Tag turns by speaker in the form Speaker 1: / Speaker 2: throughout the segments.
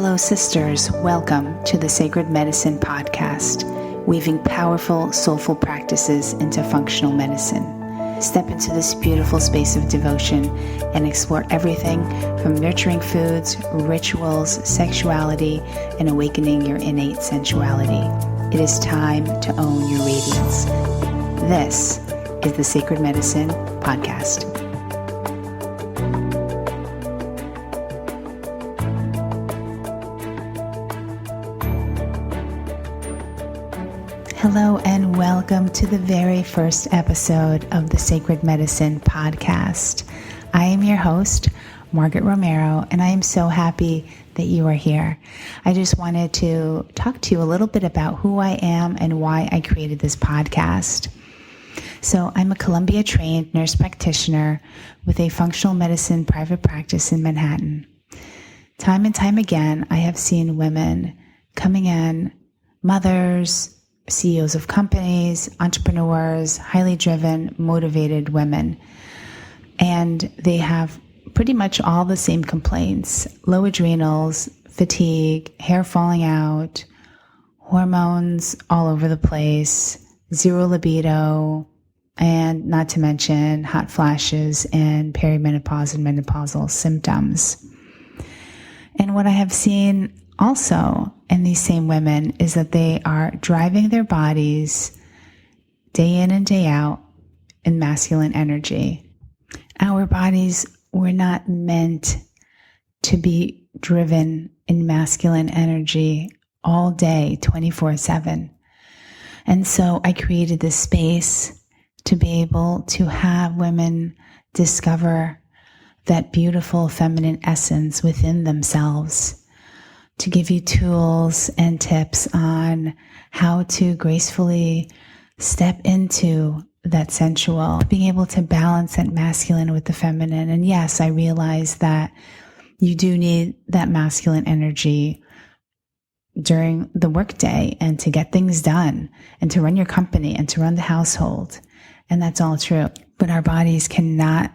Speaker 1: Hello, sisters. Welcome to the Sacred Medicine Podcast, weaving powerful, soulful practices into functional medicine. Step into this beautiful space of devotion and explore everything from nurturing foods, rituals, sexuality, and awakening your innate sensuality. It is time to own your radiance. This is the Sacred Medicine Podcast. Hello and welcome to the very first episode of the Sacred Medicine Podcast. I am your host, Margaret Romero, and I am so happy that you are here. I just wanted to talk to you a little bit about who I am and why I created this podcast. So I'm a Columbia-trained nurse practitioner with a functional medicine private practice in Manhattan. Time and time again, I have seen women coming in, mothers, CEOs of companies, entrepreneurs, highly driven, motivated women. And they have pretty much all the same complaints: low adrenals, fatigue, hair falling out, hormones all over the place, zero libido, and not to mention hot flashes and perimenopause and menopausal symptoms. And what I have seen also in these same women is that they are driving their bodies day in and day out in masculine energy. Our bodies were not meant to be driven in masculine energy all day, 24/7. And so I created this space to be able to have women discover that beautiful feminine essence within themselves, to give you tools and tips on how to gracefully step into that sensual, being able to balance that masculine with the feminine. And yes, I realize that you do need that masculine energy during the workday and to get things done and to run your company and to run the household. And that's all true. But our bodies cannot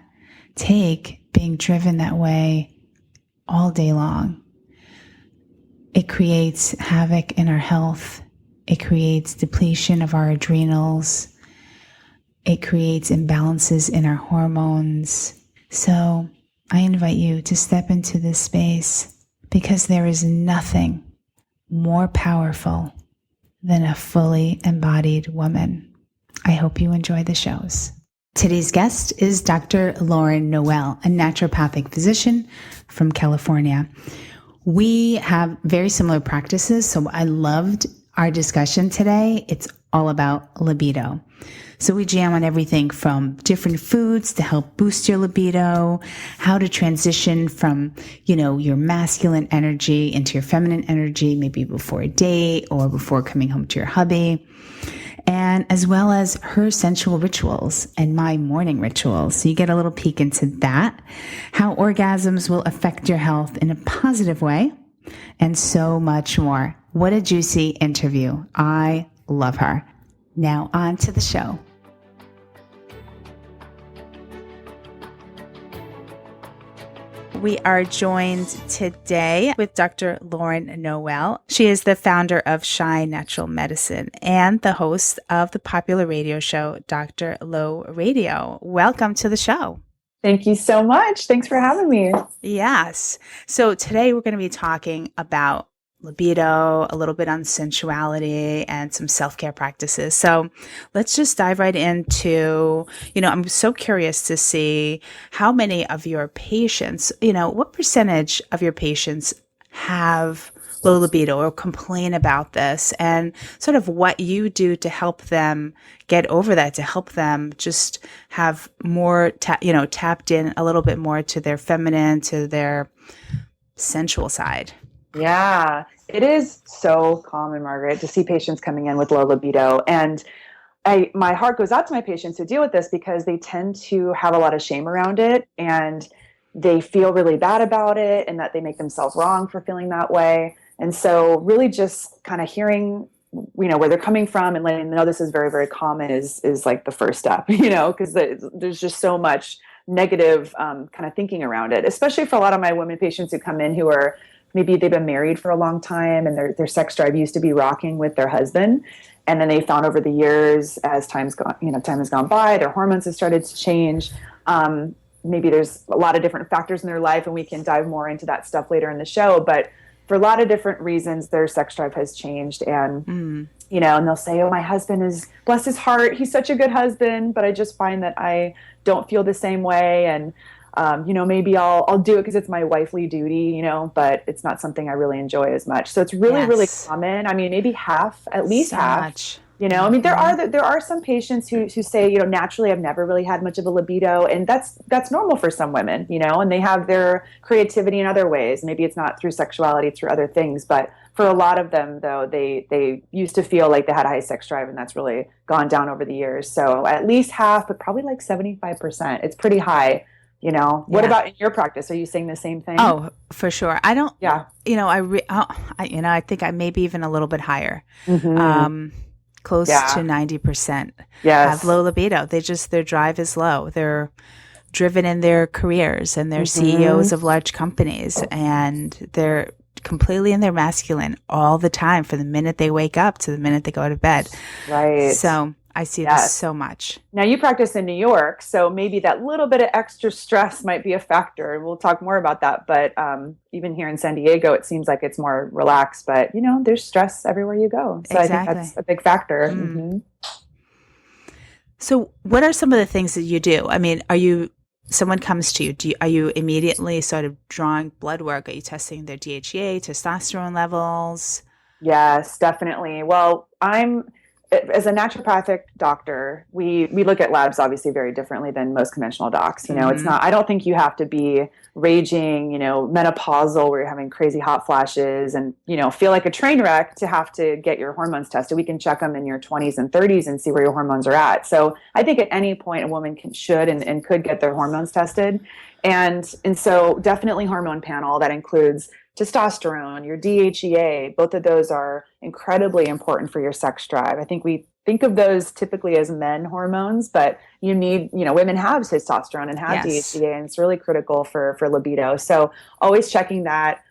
Speaker 1: take being driven that way all day long. It creates havoc in our health. It creates depletion of our adrenals. It creates imbalances in our hormones. So I invite you to step into this space because there is nothing more powerful than a fully embodied woman. I hope you enjoy the shows. Today's guest is Dr. Lauren Noel, a naturopathic physician from California. We have very similar practices, so I loved our discussion today. It's all about libido. So we jam on everything from different foods to help boost your libido, how to transition from, your masculine energy into your feminine energy, maybe before a date or before coming home to your hubby, and as well as her sensual rituals and my morning rituals. So you get a little peek into that, how orgasms will affect your health in a positive way, and so much more. What a juicy interview. I love her. Now on to the show. We are joined today with Dr. Lauren Noel. She is the founder of Shine Natural Medicine and the host of the popular radio show, Dr. Low Radio. Welcome to the show.
Speaker 2: Thank you so much. Thanks for having me.
Speaker 1: Yes. So today we're going to be talking about libido, a little bit on sensuality, and some self-care practices. So let's just dive right into, I'm so curious to see how many of your patients, what percentage of your patients have low libido or complain about this, and sort of what you do to help them get over that, to help them just have more, tapped in a little bit more to their feminine, to their sensual side.
Speaker 2: Yeah, it is so common, Margaret, to see patients coming in with low libido. And my heart goes out to my patients who deal with this because they tend to have a lot of shame around it, and they feel really bad about it, and that they make themselves wrong for feeling that way. And so really just kind of hearing, where they're coming from and letting them know this is very, very common is like the first step, because there's just so much negative kind of thinking around it, especially for a lot of my women patients who come in who are maybe they've been married for a long time and their sex drive used to be rocking with their husband. And then they found over the years, as time has gone by, their hormones have started to change. Maybe there's a lot of different factors in their life, and we can dive more into that stuff later in the show. But for a lot of different reasons, their sex drive has changed. And, and they'll say, oh, my husband is, bless his heart, he's such a good husband, but I just find that I don't feel the same way. And, maybe I'll do it because it's my wifely duty, but it's not something I really enjoy as much. So it's really, really common. I mean, maybe half, at least half. I mean, there are some patients who say, naturally I've never really had much of a libido, and that's normal for some women, and they have their creativity in other ways. Maybe it's not through sexuality, through other things, but for a lot of them, though, they used to feel like they had a high sex drive, and that's really gone down over the years. So at least half, but probably like 75%. It's pretty high. What about in your practice? Are you saying the same thing?
Speaker 1: Oh, for sure. I don't, I think I maybe even a little bit higher. Close to 90% have low libido. Their drive is low. They're driven in their careers, and they're CEOs of large companies, and they're completely in their masculine all the time, from the minute they wake up to the minute they go to bed.
Speaker 2: Right.
Speaker 1: So I see this so much.
Speaker 2: Now, you practice in New York, so maybe that little bit of extra stress might be a factor. We'll talk more about that. But even here in San Diego, it seems like it's more relaxed. But, there's stress everywhere you go. So
Speaker 1: Exactly.
Speaker 2: I think that's a big factor.
Speaker 1: So what are some of the things that you do? I mean, someone comes to you, are you immediately sort of drawing blood work? Are you testing their DHEA, testosterone levels?
Speaker 2: Yes, definitely. Well, as a naturopathic doctor, we look at labs obviously very differently than most conventional docs. It's not, I don't think you have to be raging, menopausal where you're having crazy hot flashes and, feel like a train wreck to have to get your hormones tested. We can check them in your 20s and 30s and see where your hormones are at. So I think at any point a woman should and could get their hormones tested. And so definitely hormone panel that includes testosterone, your DHEA, both of those are incredibly important for your sex drive. I think we think of those typically as men hormones, but you need, women have testosterone and have DHEA, and it's really critical for libido. So always checking that.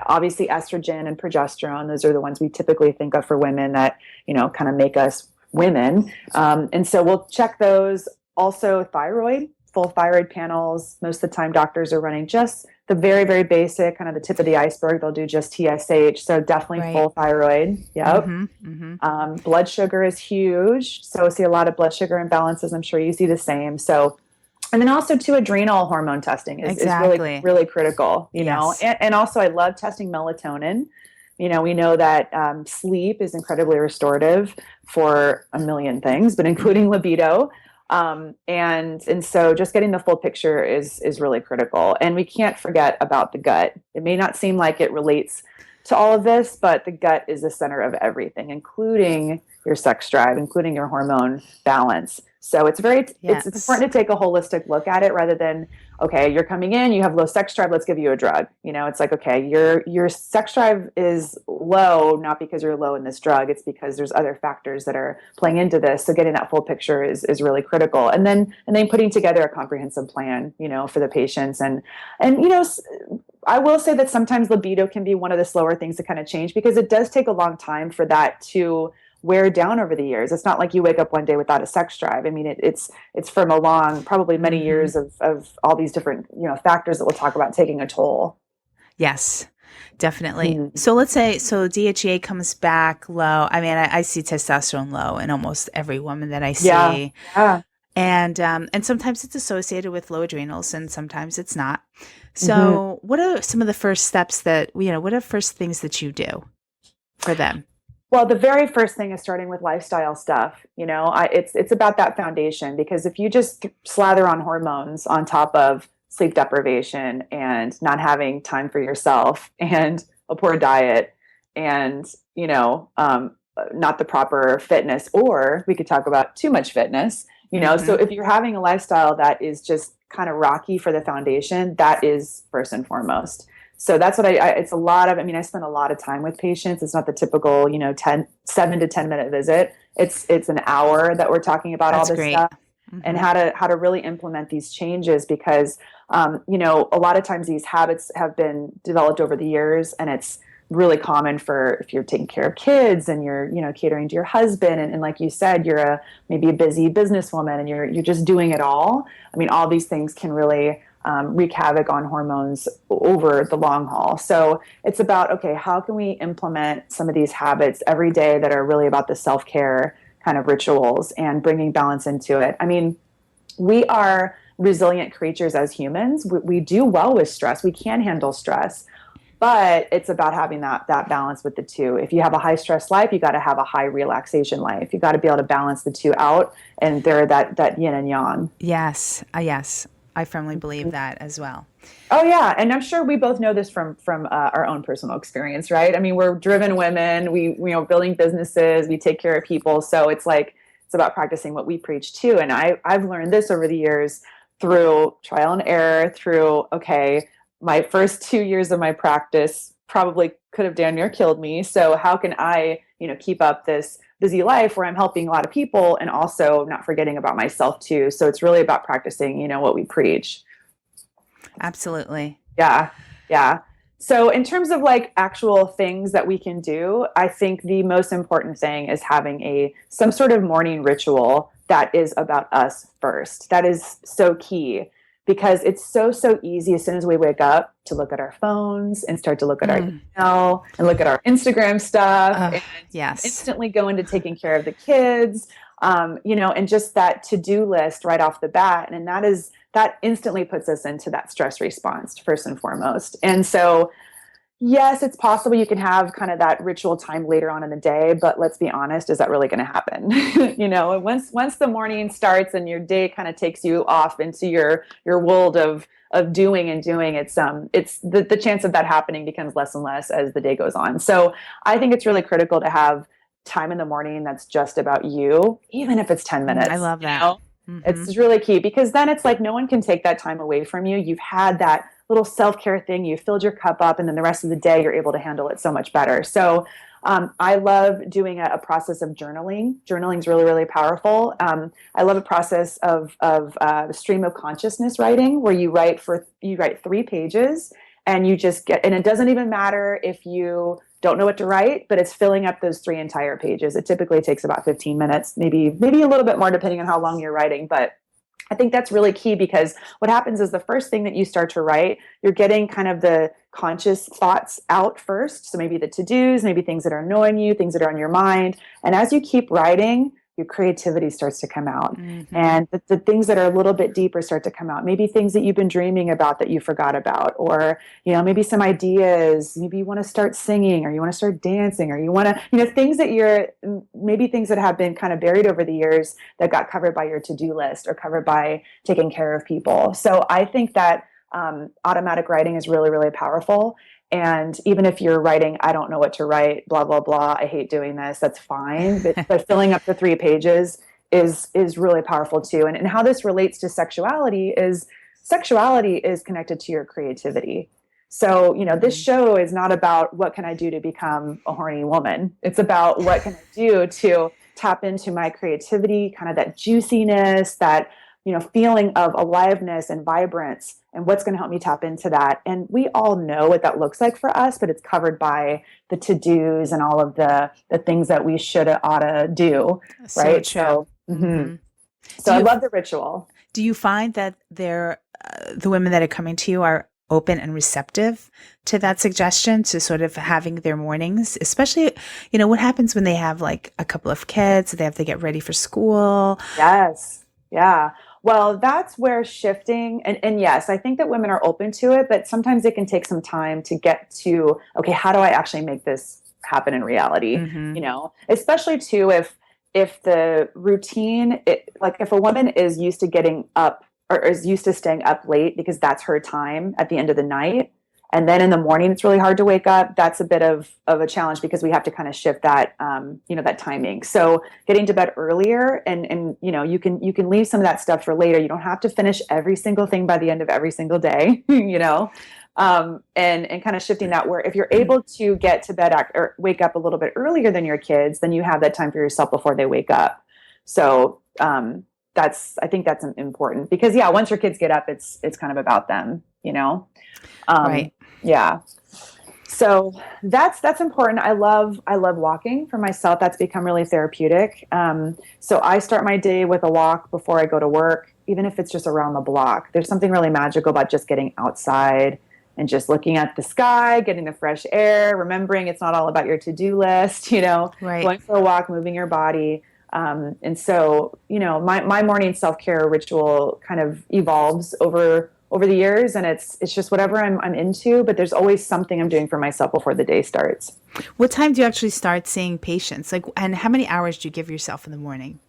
Speaker 2: Obviously estrogen and progesterone, those are the ones we typically think of for women that, kind of make us women. And so we'll check those. Also thyroid, full thyroid panels. Most of the time doctors are running just the very, very basic, kind of the tip of the iceberg. They'll do just TSH. So definitely full thyroid. Yep. Blood sugar is huge. So I see a lot of blood sugar imbalances. I'm sure you see the same. So, and then also too, adrenal hormone testing is really, really critical, know, and also I love testing melatonin. We know that sleep is incredibly restorative for a million things, but including libido. And so just getting the full picture is really critical. And we can't forget about the gut. It may not seem like it relates to all of this, but the gut is the center of everything, including your sex drive, including your hormone balance. So it's it's important to take a holistic look at it rather than, okay, you're coming in, you have low sex drive, let's give you a drug. It's like, okay, your sex drive is low, not because you're low in this drug, it's because there's other factors that are playing into this. So getting that full picture is really critical. And then putting together a comprehensive plan, for the patients. And I will say that sometimes libido can be one of the slower things to kind of change because it does take a long time for that to wear down over the years. It's not like you wake up one day without a sex drive. I mean, it's from a long, probably many years of all these different, factors that we'll talk about taking a toll.
Speaker 1: Yes, definitely. So let's say, DHEA comes back low. I mean, I see testosterone low in almost every woman that I see.
Speaker 2: Yeah.
Speaker 1: And sometimes it's associated with low adrenals and sometimes it's not. So what are some of the first steps what are first things that you do for them?
Speaker 2: Well, the very first thing is starting with lifestyle stuff. It's about that foundation, because if you just slather on hormones on top of sleep deprivation and not having time for yourself and a poor diet and, not the proper fitness, or we could talk about too much fitness, so if you're having a lifestyle that is just kind of rocky for the foundation, that is first and foremost. So that's what it's a lot of, I spend a lot of time with patients. It's not the typical, 7 to 10 minute visit. It's an hour that we're talking about all this stuff and how to really implement these changes, because A lot of times these habits have been developed over the years, and it's really common for if you're taking care of kids and you're, catering to your husband. And like you said, you're maybe a busy businesswoman and you're just doing it all. I mean, all these things can really wreak havoc on hormones over the long haul. So it's about, okay, how can we implement some of these habits every day that are really about the self-care kind of rituals and bringing balance into it? I mean, we are resilient creatures as humans. We do well with stress. We can handle stress, but it's about having that balance with the two. If you have a high stress life, you got to have a high relaxation life. You got to be able to balance the two out, and they're that yin and yang.
Speaker 1: Yes, yes, I firmly believe that as well.
Speaker 2: Oh yeah, and I'm sure we both know this from our own personal experience, right? I mean, we're driven women. We building businesses. We take care of people. So it's about practicing what we preach too. And I've learned this over the years through trial and error. Through my first 2 years of my practice probably could have damn near killed me. So how can I, keep up this busy life where I'm helping a lot of people and also not forgetting about myself too? So it's really about practicing, what we preach.
Speaker 1: Absolutely.
Speaker 2: Yeah. Yeah. So in terms of actual things that we can do, I think the most important thing is having some sort of morning ritual that is about us first. That is so key, because it's so easy as soon as we wake up to look at our phones and start to look at our email and look at our Instagram stuff and instantly go into taking care of the kids, and just that to-do list right off the bat. And that instantly puts us into that stress response first and foremost. And so, yes, it's possible you can have kind of that ritual time later on in the day, but let's be honest, is that really going to happen? Once the morning starts and your day kind of takes you off into your world of doing, it's the chance of that happening becomes less and less as the day goes on. So I think it's really critical to have time in the morning that's just about you, even if it's 10 minutes.
Speaker 1: I love that.
Speaker 2: It's really key, because then it's no one can take that time away from you. You've had that little self-care thing, you filled your cup up, and then the rest of the day you're able to handle it so much better. So I love doing a process of journaling. Journaling is really, really powerful. I love a process of stream of consciousness writing, where you write 3 pages, and you just and it doesn't even matter if you don't know what to write, but it's filling up those 3 entire pages. It typically takes about 15 minutes, maybe a little bit more depending on how long you're writing. But I think that's really key, because what happens is the first thing that you start to write, you're getting kind of the conscious thoughts out first. So maybe the to-dos, maybe things that are annoying you, things that are on your mind. And as you keep writing, your creativity starts to come out. And the things that are a little bit deeper start to come out. Maybe things that you've been dreaming about that you forgot about, or, maybe some ideas. Maybe you want to start singing, or you want to start dancing, or you want to, things that have been kind of buried over the years that got covered by your to-do list or covered by taking care of people. So I think that automatic writing is really, really powerful. And even if you're writing, I don't know what to write, blah, blah, blah, I hate doing this, that's fine. But filling up the 3 pages is really powerful too. And how this relates to sexuality is connected to your creativity. So, this show is not about what can I do to become a horny woman. It's about what can I do to tap into my creativity, kind of that juiciness, that feeling of aliveness and vibrance, and what's going to help me tap into that. And we all know what that looks like for us, but it's covered by the to-dos and all of the things that we shoulda, oughta do. Right.
Speaker 1: So
Speaker 2: I love the ritual.
Speaker 1: Do you find that the women that are coming to you are open and receptive to that suggestion, to sort of having their mornings, especially, what happens when they have a couple of kids, they have to get ready for school?
Speaker 2: Yes. Yeah. Well, that's where shifting, and yes, I think that women are open to it, but sometimes it can take some time to get to, okay, how do I actually make this happen in reality? Especially too, if the routine, if a woman is used to getting up or is used to staying up late because that's her time at the end of the night, and then in the morning it's really hard to wake up, that's a bit of a challenge, because we have to kind of shift that, that timing. So getting to bed earlier, and you can leave some of that stuff for later. You don't have to finish every single thing by the end of every single day, and kind of shifting that, where if you're able to get to bed or wake up a little bit earlier than your kids, then you have that time for yourself before they wake up. So I think that's important because once your kids get up, it's kind of about them,
Speaker 1: Right.
Speaker 2: Yeah. So that's important. I love walking for myself. That's become really therapeutic. So I start my day with a walk before I go to work, even if it's just around the block. There's something really magical about just getting outside and just looking at the sky, getting the fresh air, remembering it's not all about your to-do list,
Speaker 1: Right.
Speaker 2: going for a walk, moving your body. And so, my morning self-care ritual kind of evolves over the years, and it's just whatever I'm into, but there's always something I'm doing for myself before the day starts.
Speaker 1: What time do you actually start seeing patients? Like, and how many hours do you give yourself in the morning?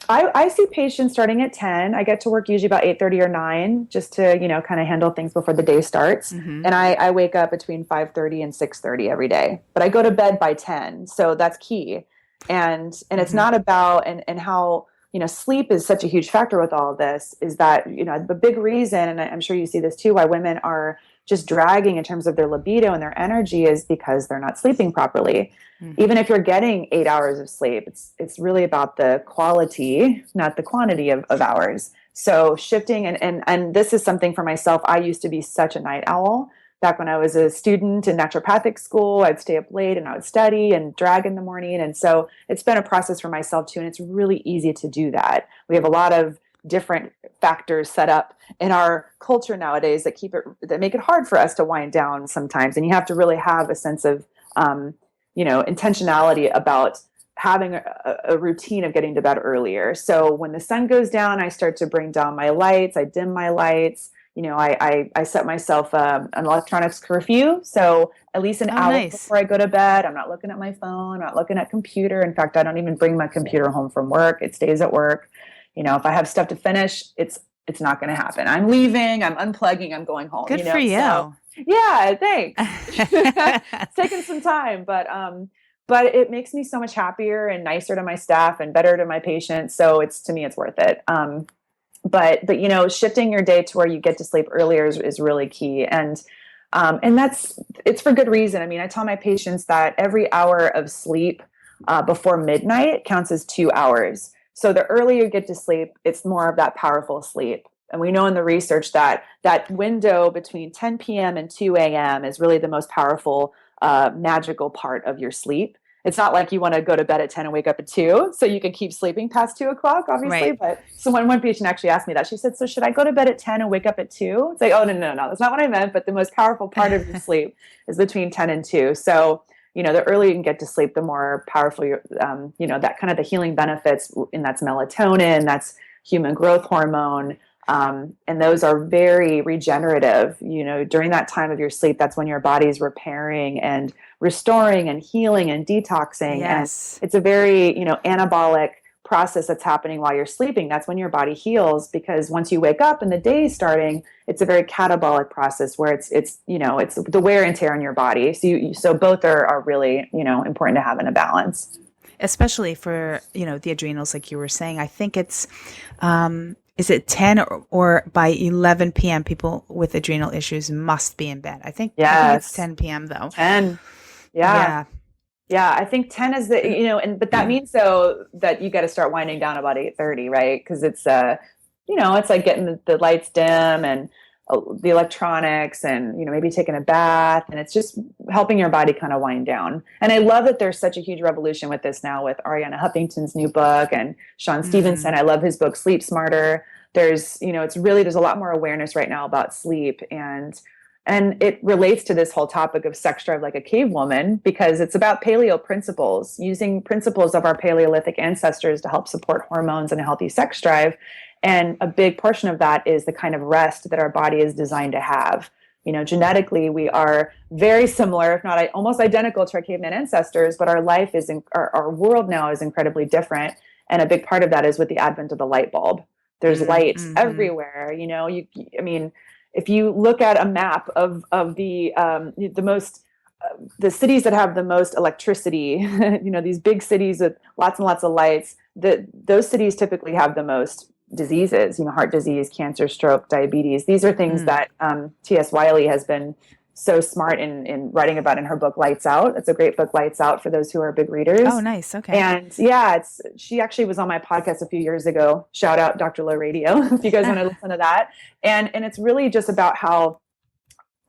Speaker 2: I see patients starting at 10. I get to work usually about 8:30 or 9 just to, kind of handle things before the day starts.
Speaker 1: Mm-hmm.
Speaker 2: And I wake up between 5:30 and 6:30 every day. But I go to bed by 10. So that's key. And it's not about and how, sleep is such a huge factor with all of this is that, the big reason, and I'm sure you see this too, why women are just dragging in terms of their libido and their energy is because they're not sleeping properly. Even if you're getting 8 hours of sleep, it's really about the quality, not the quantity of hours. So shifting and this is something for myself. I used to be such a night owl. Back when I was a student in naturopathic school, I'd stay up late and I would study and drag in the morning. And so it's been a process for myself too. And it's really easy to do that. We have a lot of different factors set up in our culture nowadays that make it hard for us to wind down sometimes. And you have to really have a sense of, intentionality about having a routine of getting to bed earlier. So when the sun goes down, I start to bring down my lights. I dim my lights. I set myself an electronics curfew. So at least an hour before I go to bed, I'm not looking at my phone, I'm not looking at computer. In fact, I don't even bring my computer home from work. It stays at work. If I have stuff to finish, it's not going to happen. I'm leaving, I'm unplugging, I'm going home.
Speaker 1: Good for you.
Speaker 2: So, yeah, thanks. It's taken some time, but it makes me so much happier and nicer to my staff and better to my patients. So to me, it's worth it. But shifting your day to where you get to sleep earlier is really key. And it's for good reason. I mean, I tell my patients that every hour of sleep before midnight counts as 2 hours. So the earlier you get to sleep, it's more of that powerful sleep. And we know in the research that window between 10 p.m. and 2 a.m. is really the most powerful, magical part of your sleep. It's not like you want to go to bed at 10 and wake up at 2, so you can keep sleeping past 2 o'clock, obviously.
Speaker 1: Right.
Speaker 2: But so when one patient actually asked me that, she said, so should I go to bed at 10 and wake up at 2? It's like, oh, no, that's not what I meant. But the most powerful part of your sleep is between 10 and 2. So, the earlier you can get to sleep, the more powerful that kind of the healing benefits, and that's melatonin, that's human growth hormone. And those are very regenerative. During that time of your sleep, that's when your body's repairing and restoring and healing and detoxing.
Speaker 1: Yes.
Speaker 2: And it's a very, anabolic process that's happening while you're sleeping. That's when your body heals, because once you wake up and the day is starting, it's a very catabolic process where it's the wear and tear on your body. So both are really, important to have in a balance.
Speaker 1: Especially for, the adrenals, like you were saying. I think it's, is it 10 or by 11 p.m. people with adrenal issues must be in bed? I think it's 10 p.m. though.
Speaker 2: 10. Yeah. Yeah. I think 10 is but that means though that you got to start winding down about 8:30, right? Because it's, it's like getting the lights dim and the electronics and, maybe taking a bath, and it's just helping your body kind of wind down. And I love that there's such a huge revolution with this now with Ariana Huffington's new book and Sean Stevenson. I love his book, Sleep Smarter. There's a lot more awareness right now about sleep, and it relates to this whole topic of sex drive like a cave woman, because it's about paleo principles, using principles of our Paleolithic ancestors to help support hormones and a healthy sex drive. And a big portion of that is the kind of rest that our body is designed to have. Genetically, we are very similar, if not almost identical to our caveman ancestors, but our life our world now is incredibly different. And a big part of that is with the advent of the light bulb. There's light everywhere. If you look at a map of the cities that have the most electricity, these big cities with lots and lots of lights, those cities typically have the most diseases, heart disease, cancer, stroke, diabetes. These are things that T.S. Wiley has been so smart in writing about in her book, Lights Out. It's a great book, Lights Out, for those who are big readers.
Speaker 1: Oh, nice. Okay.
Speaker 2: And yeah, she actually was on my podcast a few years ago. Shout out Dr. Low Radio if you guys want to listen to that. And it's really just about how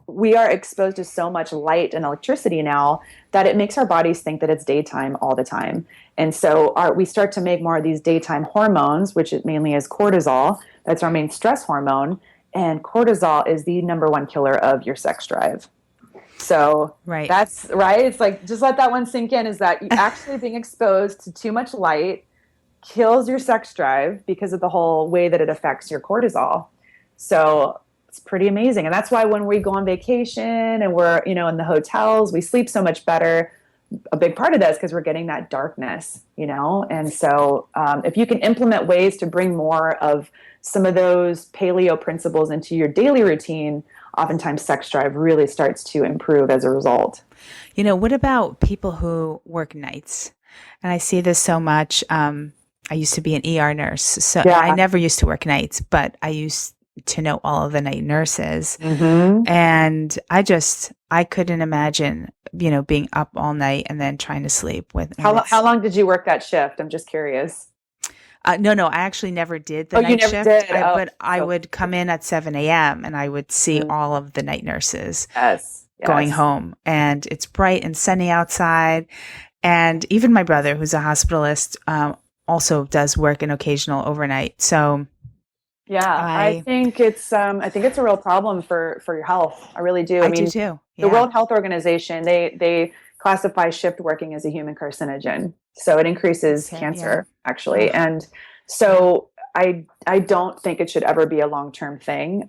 Speaker 2: we are exposed to so much light and electricity now that it makes our bodies think that it's daytime all the time. And so we start to make more of these daytime hormones, which it mainly is cortisol. That's our main stress hormone. And cortisol is the number one killer of your sex drive. So that's right. It's like, just let that one sink in, is that actually being exposed to too much light kills your sex drive because of the whole way that it affects your cortisol. So it's pretty amazing. And that's why when we go on vacation and we're, in the hotels, we sleep so much better. A big part of that is because we're getting that darkness, And so if you can implement ways to bring more of some of those paleo principles into your daily routine, oftentimes sex drive really starts to improve as a result.
Speaker 1: What about people who work nights? And I see this so much. I used to be an ER nurse, so I never used to work nights, but I used to know all of the night nurses.
Speaker 2: Mm-hmm.
Speaker 1: And I couldn't imagine, being up all night and then trying to sleep with.
Speaker 2: How long did you work that shift? I'm just curious.
Speaker 1: No, I actually never did the night shift. But I would come in at 7 a.m. and I would see all of the night nurses going home. And it's bright and sunny outside. And even my brother, who's a hospitalist, also does work an occasional overnight. So
Speaker 2: yeah, I think it's a real problem for your health. I really do. I mean,
Speaker 1: do too. Yeah.
Speaker 2: The World Health Organization, they classify shift working as a human carcinogen. So it increases cancer, actually. And so I don't think it should ever be a long-term thing.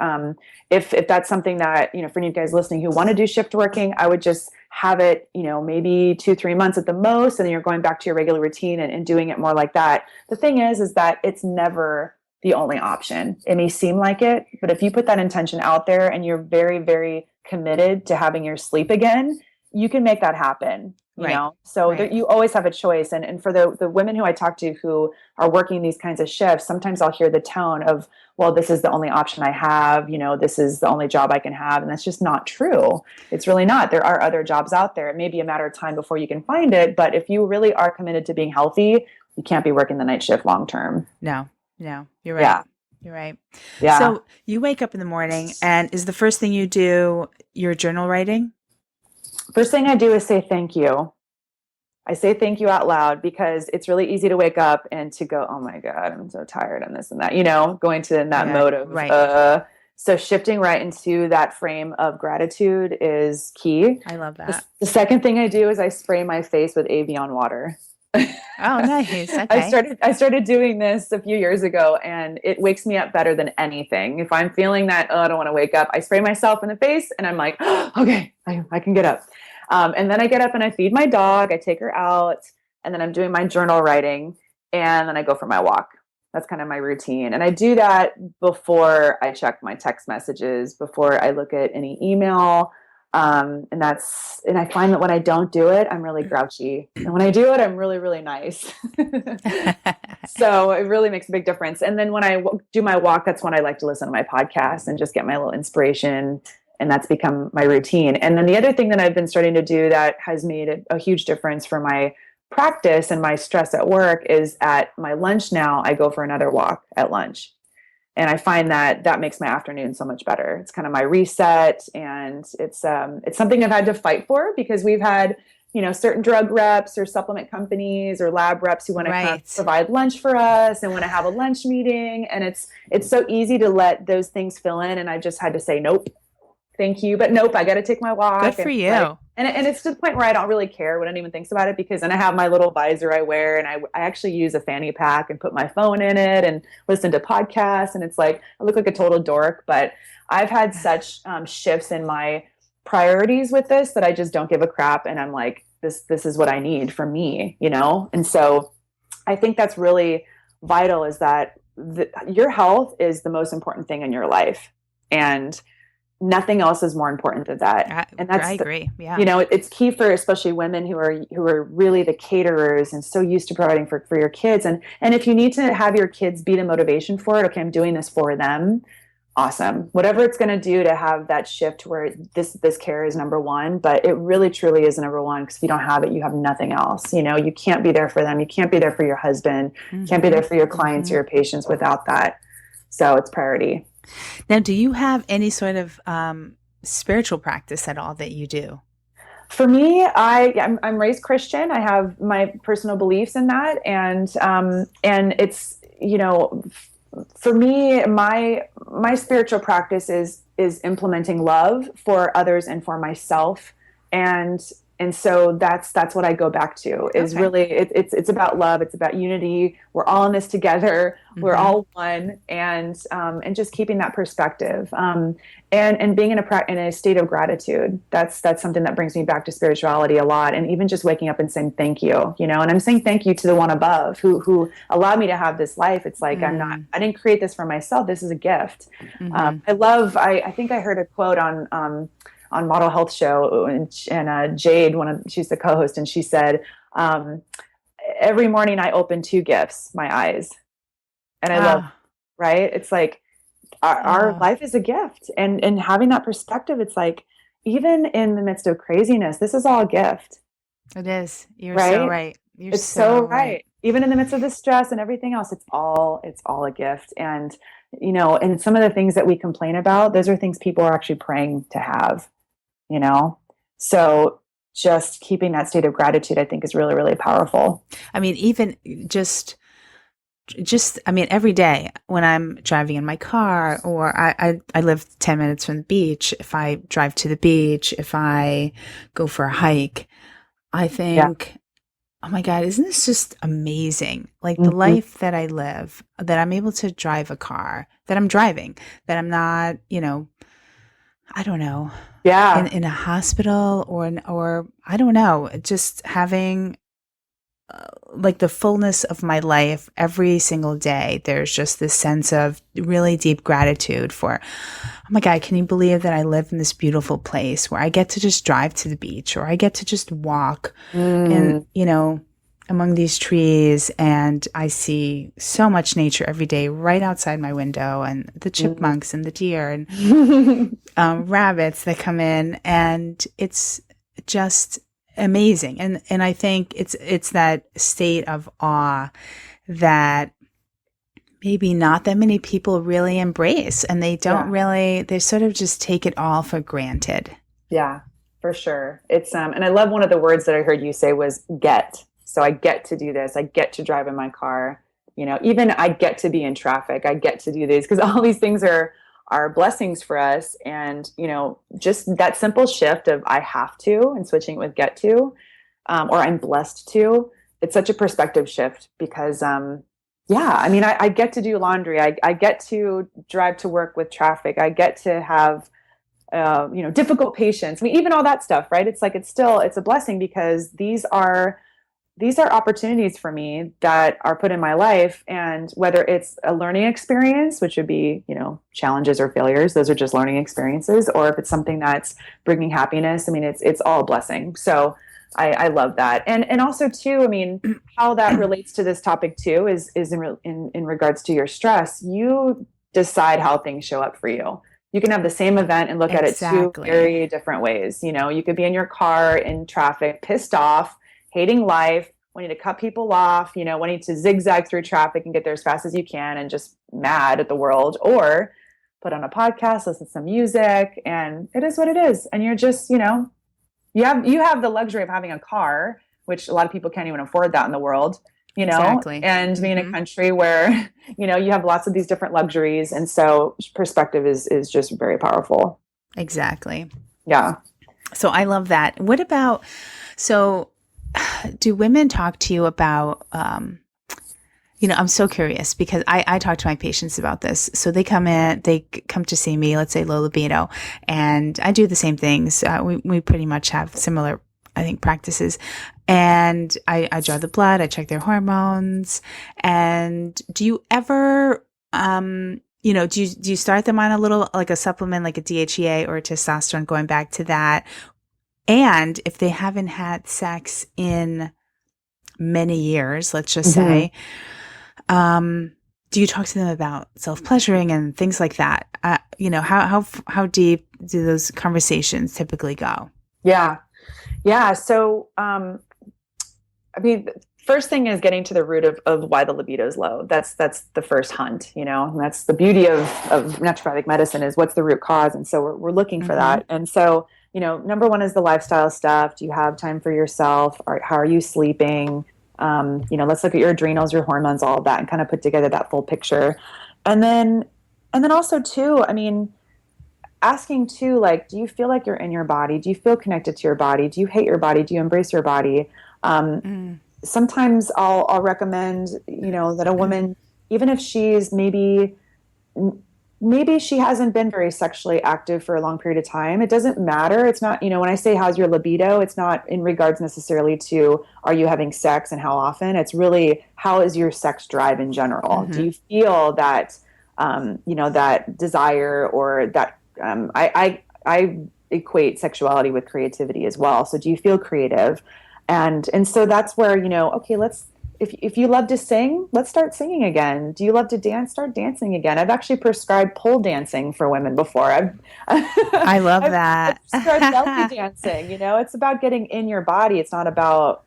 Speaker 2: If that's something that, for you guys listening who want to do shift working, I would just have it, maybe 2-3 months at the most, and then you're going back to your regular routine and doing it more like that. The thing is that it's never the only option. It may seem like it, but if you put that intention out there and you're very, very committed to having your sleep again, you can make that happen. You know, so you always have a choice. And for the women who I talk to who are working these kinds of shifts, sometimes I'll hear the tone of, well, this is the only option I have, this is the only job I can have. And that's just not true. It's really not. There are other jobs out there. It may be a matter of time before you can find it. But if you really are committed to being healthy, you can't be working the night shift long term.
Speaker 1: No, you're right.
Speaker 2: Yeah.
Speaker 1: You're right.
Speaker 2: Yeah.
Speaker 1: So you wake up in the morning, and is the first thing you do your journal writing?
Speaker 2: First thing I do is say thank you. I say thank you out loud because it's really easy to wake up and to go, oh my God, I'm so tired and this and that, going to that mode of, so shifting right into that frame of gratitude is key.
Speaker 1: I love that.
Speaker 2: The second thing I do is I spray my face with Avion water.
Speaker 1: Oh, nice. Okay.
Speaker 2: I started doing this a few years ago, and it wakes me up better than anything. If I'm feeling that, I don't want to wake up, I spray myself in the face and I'm like, oh, okay, I can get up. And then I get up and I feed my dog, I take her out, and then I'm doing my journal writing, and then I go for my walk. That's kind of my routine. And I do that before I check my text messages, before I look at any email. And I find that when I don't do it, I'm really grouchy. And when I do it, I'm really, really nice. So it really makes a big difference. And then when I do my walk, that's when I like to listen to my podcast and just get my little inspiration. And that's become my routine. And then the other thing that I've been starting to do that has made a huge difference for my practice and my stress at work is at my lunch now, I go for another walk at lunch. And I find that makes my afternoon so much better. It's kind of my reset, and it's something I've had to fight for because we've had, certain drug reps or supplement companies or lab reps who want to provide lunch for us and want to have a lunch meeting. And it's so easy to let those things fill in. And I just had to say, nope, thank you, but nope, I got to take my walk.
Speaker 1: Good for you.
Speaker 2: And it's to the point where I don't really care what anyone thinks about it, because then I have my little visor I wear, and I actually use a fanny pack and put my phone in it and listen to podcasts. And it's like, I look like a total dork, but I've had such shifts in my priorities with this that I just don't give a crap. And I'm like, this is what I need for me, And so I think that's really vital, is that your health is the most important thing in your life. And nothing else is more important than that. And I
Speaker 1: agree. Yeah.
Speaker 2: It's key for especially women who are really the caterers and so used to providing for your kids. And if you need to have your kids be the motivation for it, okay, I'm doing this for them. awesome. Whatever it's going to do to have that shift where this care is number one, but it really truly is number one, because if you don't have it, you have nothing else. You can't be there for them. You can't be there for your husband. Can't be there for your clients or your patients without that. So it's priority.
Speaker 1: Now, do you have any sort of spiritual practice at all that you do?
Speaker 2: For me, I'm raised Christian. I have my personal beliefs in that, and it's for me, my spiritual practice is implementing love for others and for myself, and so that's what I go back to. Is really it's about love. It's about unity. We're all in this together. We're all one, and just keeping that perspective, and being in a state of gratitude. That's something that brings me back to spirituality a lot, and even just waking up and saying thank you. And I'm saying thank you to the one above who allowed me to have this life. It's like I didn't create this for myself. This is a gift. I think I heard a quote on Model Health Show, and Jade, she's the co-host, and she said, every morning I open two gifts, my eyes. And I love, right? It's like our life is a gift, and having that perspective, it's like, even in the midst of craziness, this is all a gift.
Speaker 1: It is. You're so right.
Speaker 2: It's so right. Even in the midst of the stress and everything else, it's all a gift. And, and some of the things that we complain about, those are things people are actually praying to have. So just keeping that state of gratitude, I think, is really, really powerful.
Speaker 1: I mean, even just every day when I'm driving in my car, or I live 10 minutes from the beach. If I drive to the beach, if I go for a hike, I think, oh my God, isn't this just amazing? Like the life that I live, that I'm able to drive a car, that I'm driving, that I'm not, I don't know. Yeah. In a hospital or I don't know, just having like the fullness of my life every single day. There's just this sense of really deep gratitude for, oh my God, can you believe that I live in this beautiful place where I get to just drive to the beach, or I get to just walk and, among these trees, and I see so much nature every day right outside my window, and the chipmunks and the deer and rabbits that come in, and it's just amazing. And I think it's that state of awe that maybe not that many people really embrace, and they don't really, they sort of just take it all for granted.
Speaker 2: Yeah, for sure. It's and I love one of the words that I heard you say was get. So I get to do this. I get to drive in my car. Even I get to be in traffic. I get to do these, because all these things are blessings for us. And, just that simple shift of I have to, and switching it with get to, or I'm blessed to, it's such a perspective shift, because, I get to do laundry. I get to drive to work with traffic. I get to have, difficult patients. I mean, even all that stuff, right? It's like, it's a blessing, because these are opportunities for me that are put in my life. And whether it's a learning experience, which would be, challenges or failures, those are just learning experiences, or if it's something that's bringing happiness, I mean, it's all a blessing. So I love that. And also too, I mean, how that relates to this topic too is in regards to your stress. You decide how things show up for you. You can have the same event and look at it two very different ways. You could be in your car in traffic, pissed off, hating life, wanting to cut people off, wanting to zigzag through traffic and get there as fast as you can, and just mad at the world, or put on a podcast, listen to some music, and it is what it is. And you're just, you have the luxury of having a car, which a lot of people can't even afford that in the world, and being in a country where, you have lots of these different luxuries. And so perspective is just very powerful.
Speaker 1: Exactly.
Speaker 2: Yeah.
Speaker 1: So I love that. What about, do women talk to you about, I'm so curious, because I talk to my patients about this. So they come to see me, let's say low libido, and I do the same things. We pretty much have similar, I think, practices. And I draw the blood, I check their hormones. And do you ever, do you start them on a little, like a supplement, like a DHEA or a testosterone, going back to that? And if they haven't had sex in many years, let's just say, do you talk to them about self-pleasuring and things like that? How deep do those conversations typically go?
Speaker 2: Yeah. Yeah. So, I mean, first thing is getting to the root of why the libido is low. That's the first hunt, and that's the beauty of naturopathic medicine is what's the root cause. And so we're looking for
Speaker 1: Mm-hmm.
Speaker 2: that. And so, number one is the lifestyle stuff. Do you have time for yourself? How are you sleeping? Let's look at your adrenals, your hormones, all of that, and kind of put together that full picture. And then, also too, I mean, asking too, like, do you feel like you're in your body? Do you feel connected to your body? Do you hate your body? Do you embrace your body? Um,
Speaker 1: Mm.
Speaker 2: Sometimes I'll recommend, that a woman, even if she's maybe she hasn't been very sexually active for a long period of time. It doesn't matter. It's not, when I say how's your libido, it's not in regards necessarily to are you having sex and how often. It's really how is your sex drive in general. Do
Speaker 1: Mm-hmm.
Speaker 2: you feel that that desire or that I equate sexuality with creativity as well. So do you feel creative? And so that's where, okay, if you love to sing, let's start singing again. Do you love to dance? Start dancing again. I've actually prescribed pole dancing for women before.
Speaker 1: I love
Speaker 2: I've
Speaker 1: that.
Speaker 2: prescribed belly dancing. It's about getting in your body. It's not about,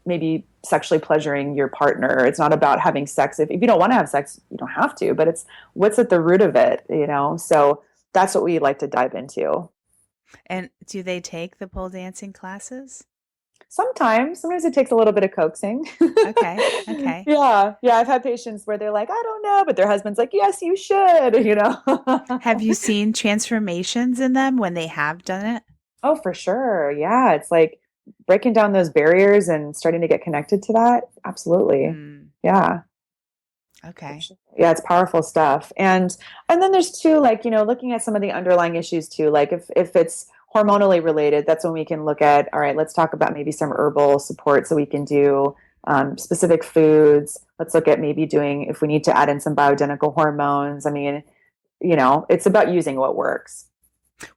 Speaker 2: maybe sexually pleasuring your partner. It's not about having sex. If you don't want to have sex, you don't have to, but it's what's at the root of it, So that's what we like to dive into.
Speaker 1: And do they take the pole dancing classes?
Speaker 2: Sometimes it takes a little bit of coaxing.
Speaker 1: Okay. Okay.
Speaker 2: Yeah. Yeah. I've had patients where they're like, I don't know, but their husband's like, yes, you should.
Speaker 1: Have you seen transformations in them when they have done it?
Speaker 2: Oh, for sure. Yeah. It's like breaking down those barriers and starting to get connected to that. Absolutely.
Speaker 1: Mm,
Speaker 2: Yeah. For
Speaker 1: okay.
Speaker 2: sure. Yeah, it's powerful stuff. And then there's too, like, looking at some of the underlying issues too. Like if it's hormonally related, that's when we can look at, all right, let's talk about maybe some herbal support so we can do specific foods. Let's look at maybe doing if we need to add in some bioidentical hormones. I mean, it's about using what works.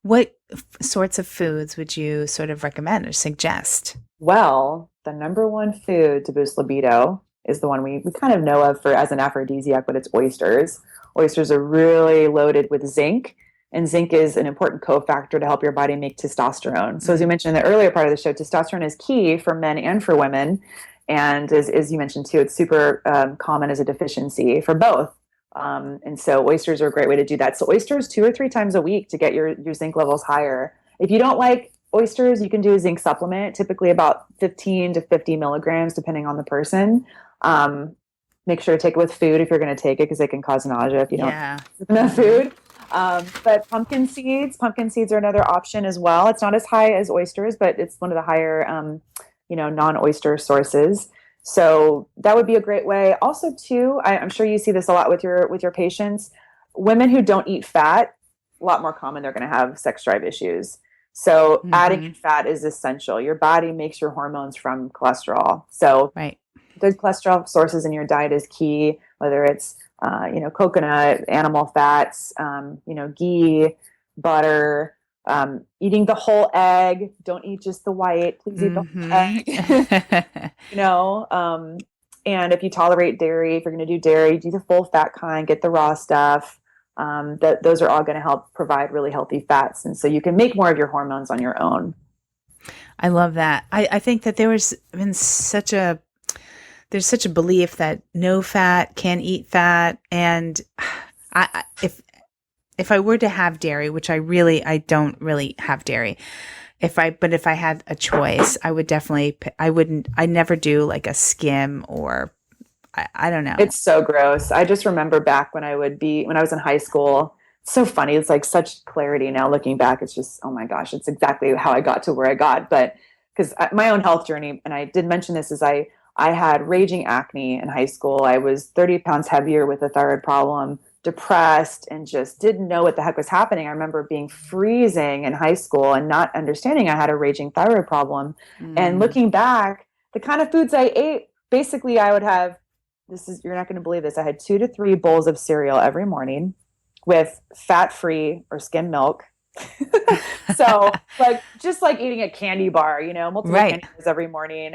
Speaker 1: What sorts of foods would you sort of recommend or suggest?
Speaker 2: Well, the number one food to boost libido is the one we kind of know of for as an aphrodisiac, but it's oysters. Oysters are really loaded with zinc, and zinc is an important cofactor to help your body make testosterone. So, as you
Speaker 1: Mm,
Speaker 2: mentioned in the earlier part of the show, testosterone is key for men and for women. And as you mentioned too, it's super common as a deficiency for both. And so, oysters are a great way to do that. So, oysters 2 or 3 times a week to get your zinc levels higher. If you don't like oysters, you can do a zinc supplement, typically about 15 to 50 milligrams, depending on the person. Um, Make sure to take it with food if you're going to take it because they can cause nausea if you don't
Speaker 1: yeah.
Speaker 2: have enough
Speaker 1: Hmm.
Speaker 2: food. But pumpkin seeds are another option as well. It's not as high as oysters, but it's one of the higher, non-oyster sources. So that would be a great way. Also, too, I'm sure you see this a lot with your patients. Women who don't eat fat, a lot more common. They're going to have sex drive issues. So adding
Speaker 1: Hmm.
Speaker 2: in fat is essential. Your body makes your hormones from cholesterol. So
Speaker 1: Right.
Speaker 2: good cholesterol sources in your diet is key, whether it's coconut, animal fats, ghee, butter, eating the whole egg. Don't eat just the white. Please eat the whole
Speaker 1: Hmm.
Speaker 2: egg. you know, um, and if you tolerate dairy, if you're going to do dairy, do the full fat kind, get the raw stuff. Those are all going to help provide really healthy fats. And so you can make more of your hormones on your own.
Speaker 1: I love that. I think that there's such a belief that no fat can eat fat, and if I were to have dairy, which I don't really have dairy. If I had a choice, I would definitely, I never do like a skim or I don't know.
Speaker 2: It's so gross. I just remember back when I was in high school. It's so funny. It's like such clarity now looking back. It's just, oh my gosh, it's exactly how I got to where I got. But because my own health journey, and I did mention this, is I had raging acne in high school. I was 30 pounds heavier with a thyroid problem, depressed, and just didn't know what the heck was happening. I remember being freezing in high school and not understanding I had a raging thyroid problem. And
Speaker 1: Mm,
Speaker 2: looking back, the kind of foods I ate, basically I would have you're not going to believe this. I had 2 to 3 bowls of cereal every morning with fat-free or skim milk. So like just like eating a candy bar, multiple
Speaker 1: Right.
Speaker 2: candy bars every morning,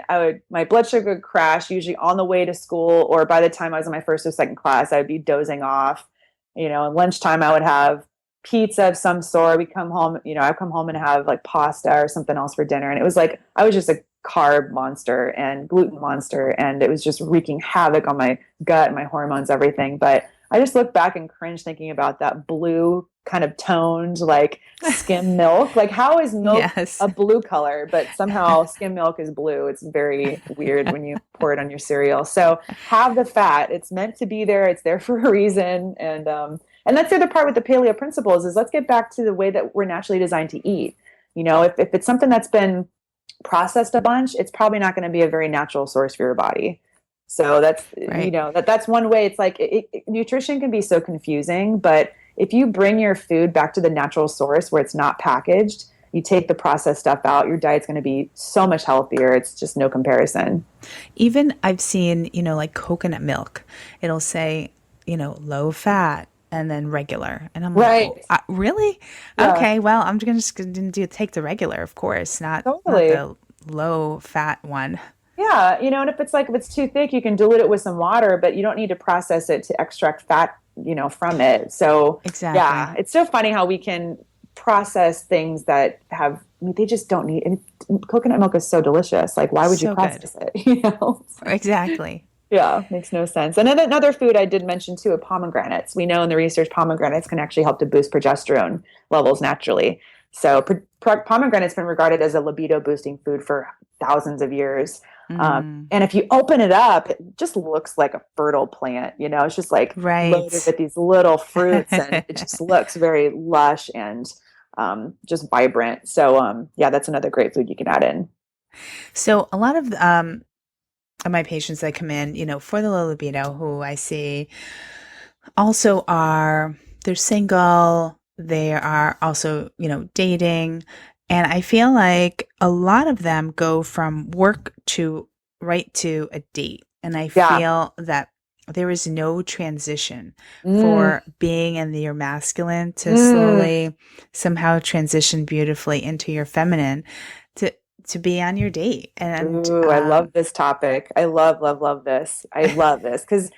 Speaker 2: my blood sugar would crash usually on the way to school, or by the time I was in my first or second class, I would be dozing off. And lunchtime I would have pizza of some sort. We come home, I'd come home and have like pasta or something else for dinner. And it was like I was just a carb monster and gluten monster, and it was just wreaking havoc on my gut, my hormones, everything. But I just look back and cringe thinking about that blue kind of toned like skim milk. Like how is milk
Speaker 1: Yes.
Speaker 2: a blue color, but somehow skim milk is blue? It's very weird when you pour it on your cereal. So have the fat. It's meant to be there. It's there for a reason. And that's the other part with the paleo principles is let's get back to the way that we're naturally designed to eat. If it's something that's been processed a bunch, it's probably not going to be a very natural source for your body. So that's,
Speaker 1: Right.
Speaker 2: that's one way. It's like nutrition can be so confusing, but if you bring your food back to the natural source where it's not packaged, you take the processed stuff out, your diet's going to be so much healthier. It's just no comparison.
Speaker 1: Even I've seen, like coconut milk, it'll say, low fat and then regular. And I'm like,
Speaker 2: Right.
Speaker 1: oh, really?
Speaker 2: Yeah,
Speaker 1: Okay. Well, I'm just going to take the regular, of course, not
Speaker 2: totally.
Speaker 1: the low fat one.
Speaker 2: Yeah. And if it's too thick, you can dilute it with some water, but you don't need to process it to extract fat, from it. So yeah,
Speaker 1: Exactly.
Speaker 2: it's so funny how we can process things that they just don't need, and coconut milk is so delicious. Like, why would you
Speaker 1: So good.
Speaker 2: process it? It's like,
Speaker 1: Exactly.
Speaker 2: yeah, makes no sense. And then another food I did mention too are pomegranates. We know in the research pomegranates can actually help to boost progesterone levels naturally. So pomegranate's been regarded as a libido boosting food for thousands of years.
Speaker 1: Mm,
Speaker 2: And if you open it up, it just looks like a fertile plant. It's just like loaded
Speaker 1: right.
Speaker 2: with these little fruits, and it just looks very lush and just vibrant. So yeah, that's another great food you can add in.
Speaker 1: So a lot of my patients that come in, for the low libido, who I see also they're single, they are also, dating. And I feel like a lot of them go from work to right to a date. And I
Speaker 2: Yeah.
Speaker 1: feel that there is no transition
Speaker 2: Mm,
Speaker 1: for being in your masculine to
Speaker 2: mm.
Speaker 1: slowly somehow transition beautifully into your feminine to to be on your date. And
Speaker 2: Ooh, I love this topic. I love, love, love this. I love this because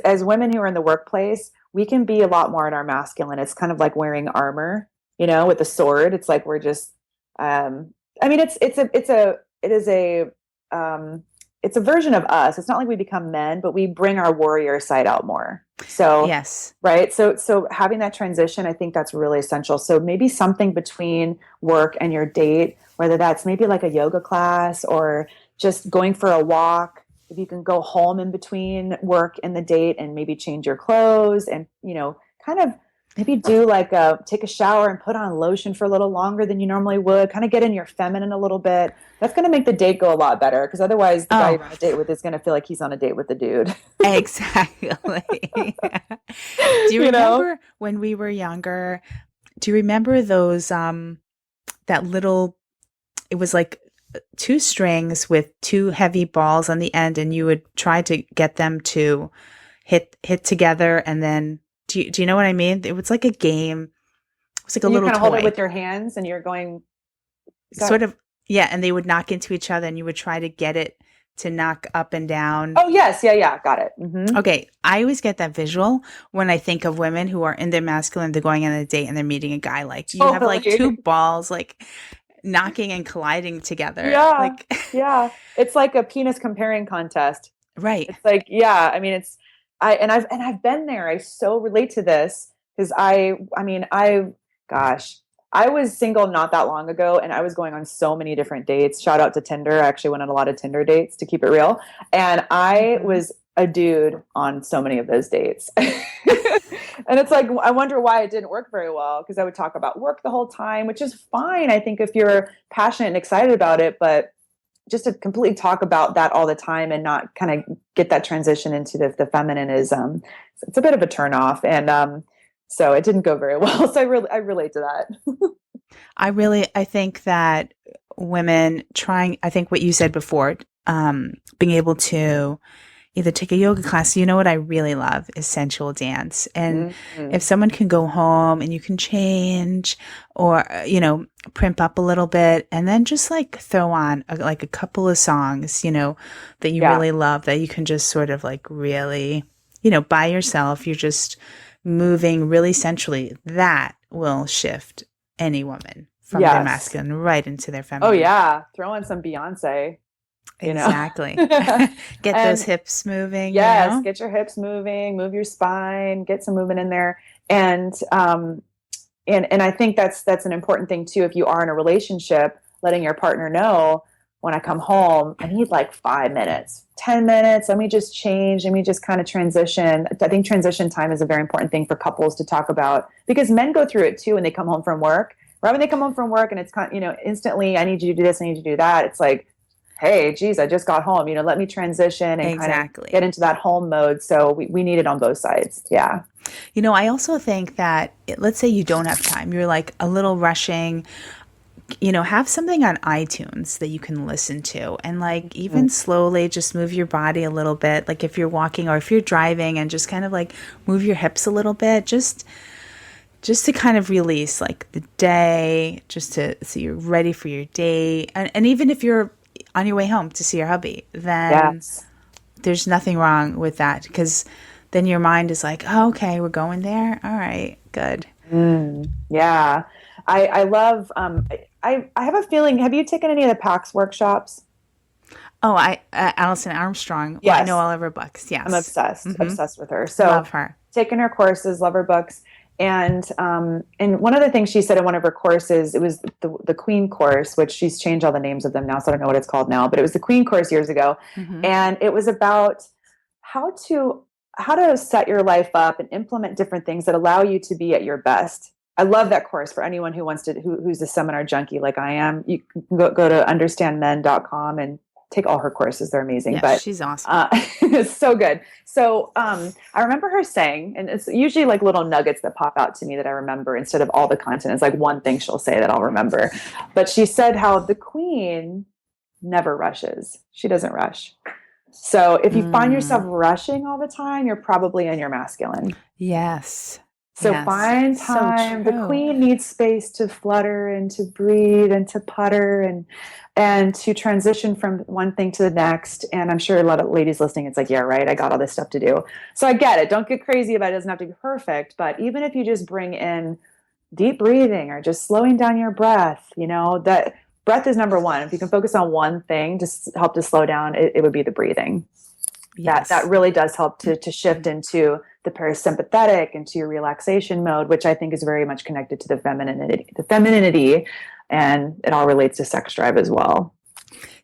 Speaker 2: as women who are in the workplace, we can be a lot more in our masculine. It's kind of like wearing armor, with a sword. It's like we're just I mean it is a um it's a version of us. It's not like we become men, but we bring our warrior side out more. So
Speaker 1: yes.
Speaker 2: right. So having that transition, I think that's really essential. So maybe something between work and your date, whether that's maybe like a yoga class or just going for a walk. If you can go home in between work and the date and maybe change your clothes and, kind of maybe do like take a shower and put on lotion for a little longer than you normally would, kind of get in your feminine a little bit. That's going to make the date go a lot better because otherwise the guy
Speaker 1: Oh,
Speaker 2: you're on a date with is going to feel like he's on a date with the dude.
Speaker 1: exactly. Do you
Speaker 2: you know?
Speaker 1: remember when we were younger? Do you remember those that little it was like two strings with two heavy balls on the end and you would try to get them to hit together and then do you know what I mean? It was like a game. It was like a
Speaker 2: And you
Speaker 1: little
Speaker 2: kind of hold it
Speaker 1: toy.
Speaker 2: with your hands and you're going, is
Speaker 1: Sort
Speaker 2: that,
Speaker 1: of, yeah, and they would knock into each other and you would try to get it to knock up and down.
Speaker 2: oh, yes. Yeah. Yeah. Got it. Hmm.
Speaker 1: Okay, I always get that visual when I think of women who are in their masculine, they're going on a date and they're meeting a guy. Like you have like two
Speaker 2: Totally.
Speaker 1: balls like knocking and colliding together.
Speaker 2: Yeah.
Speaker 1: Like,
Speaker 2: Yeah. It's like a penis comparing contest.
Speaker 1: right.
Speaker 2: It's like, yeah, I mean, I've been there. I so relate to this because gosh, I was single not that long ago and I was going on so many different dates. Shout out to Tinder. I actually went on a lot of Tinder dates to keep it real. And I
Speaker 1: Hmm.
Speaker 2: was a dude on so many of those dates. And it's like, I wonder why it didn't work very well because I would talk about work the whole time, which is fine. I think if you're passionate and excited about it, but just to completely talk about that all the time and not kind of get that transition into the feminine is it's a bit of a turn off and so it didn't go very well. So I relate to that.
Speaker 1: I think that women trying, I think what you said before, being able to either take a yoga class. You know what I really love is sensual dance. And
Speaker 2: Mm-hmm.
Speaker 1: if someone can go home and you can change or, primp up a little bit and then just like throw on like a couple of songs, that you
Speaker 2: Yeah.
Speaker 1: really love that you can just sort of like really, by yourself, you're just moving really sensually. That will shift any woman from their
Speaker 2: Yes.
Speaker 1: masculine right into their
Speaker 2: Oh
Speaker 1: feminine.
Speaker 2: yeah. Throw in some Beyonce, you know.
Speaker 1: Exactly. Get those
Speaker 2: And
Speaker 1: hips moving,
Speaker 2: yes, get your hips moving, move your spine, get some movement in there. And I think that's an important thing too. If you are in a relationship, letting your partner know, when I come home, I need like 5 minutes, 10 minutes. Let me just change. Let me just kind of transition. I think transition time is a very important thing for couples to talk about, because men go through it too when they come home from work. Right when they come home from work and it's instantly, I need you to do this, I need you to do that. It's like, hey, geez, I just got home. Let me transition and kind of get
Speaker 1: Exactly.
Speaker 2: into that home mode. So we need it on both sides. Yeah.
Speaker 1: I also think that let's say you don't have time, you're like a little rushing, have something on iTunes that you can listen to and like even slowly just move your body a little bit. Like if you're walking or if you're driving and just kind of like move your hips a little bit, just to kind of release like the day, so you're ready for your day. And even if you're on your way home to see your hubby, then
Speaker 2: Yes.
Speaker 1: there's nothing wrong with that because then your mind is like, oh, okay, we're going there. All right, good.
Speaker 2: Yeah. I love, I have a feeling, have you taken any of the PAX workshops?
Speaker 1: Oh, Allison Armstrong. Well, I know
Speaker 2: Yes.
Speaker 1: all of her books.
Speaker 2: I'm
Speaker 1: Yes.
Speaker 2: obsessed,
Speaker 1: Hmm.
Speaker 2: obsessed with her. So
Speaker 1: Love her.
Speaker 2: taken her courses, love her books. And one of the things she said in one of her courses, it was the Queen course, which she's changed all the names of them now, so I don't know what it's called now, but it was the Queen course years ago.
Speaker 1: Hmm.
Speaker 2: And it was about how to set your life up and implement different things that allow you to be at your best. I love that course for anyone who wants to, who's a seminar junkie like I am. You can go to understandmen.com and take all her courses. They're amazing.
Speaker 1: Yes,
Speaker 2: But
Speaker 1: she's awesome.
Speaker 2: it's so good. So I remember her saying, and it's usually like little nuggets that pop out to me that I remember instead of all the content. It's like one thing she'll say that I'll remember. But she said how the Queen never rushes. She doesn't rush. So if you find yourself
Speaker 1: Mm,
Speaker 2: rushing all the time, you're probably in your masculine.
Speaker 1: yes.
Speaker 2: So
Speaker 1: Yes.
Speaker 2: find
Speaker 1: So
Speaker 2: time. The
Speaker 1: true.
Speaker 2: queen needs space to flutter and to breathe and to putter and to transition from one thing to the next. And I'm sure a lot of ladies listening, it's like, yeah, right, I got all this stuff to do. So I get it. Don't get crazy about it. It doesn't have to be perfect. But even if you just bring in deep breathing or just slowing down your breath, that breath is number one. If you can focus on one thing, just help to slow down, it would be the breathing. That
Speaker 1: Yes.
Speaker 2: really does help to shift into the parasympathetic, into your relaxation mode, which I think is very much connected to the femininity, and it all relates to sex drive as well.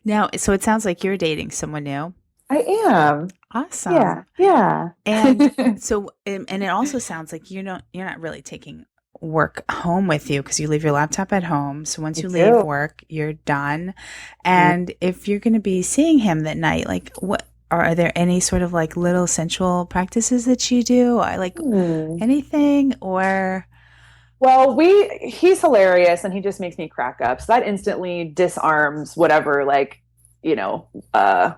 Speaker 1: Now, so it sounds like you're dating someone new.
Speaker 2: I am. Yeah.
Speaker 1: Awesome.
Speaker 2: Yeah.
Speaker 1: And so, and it also sounds like you're not really taking work home with you because you leave your laptop at home. So once
Speaker 2: I
Speaker 1: you leave
Speaker 2: do.
Speaker 1: work, you're done. And if you're going to be seeing him that night, like what are there any sort of like little sensual practices that you do? Or like
Speaker 2: Hmm.
Speaker 1: anything or
Speaker 2: Well, he's hilarious and he just makes me crack up. So that instantly disarms whatever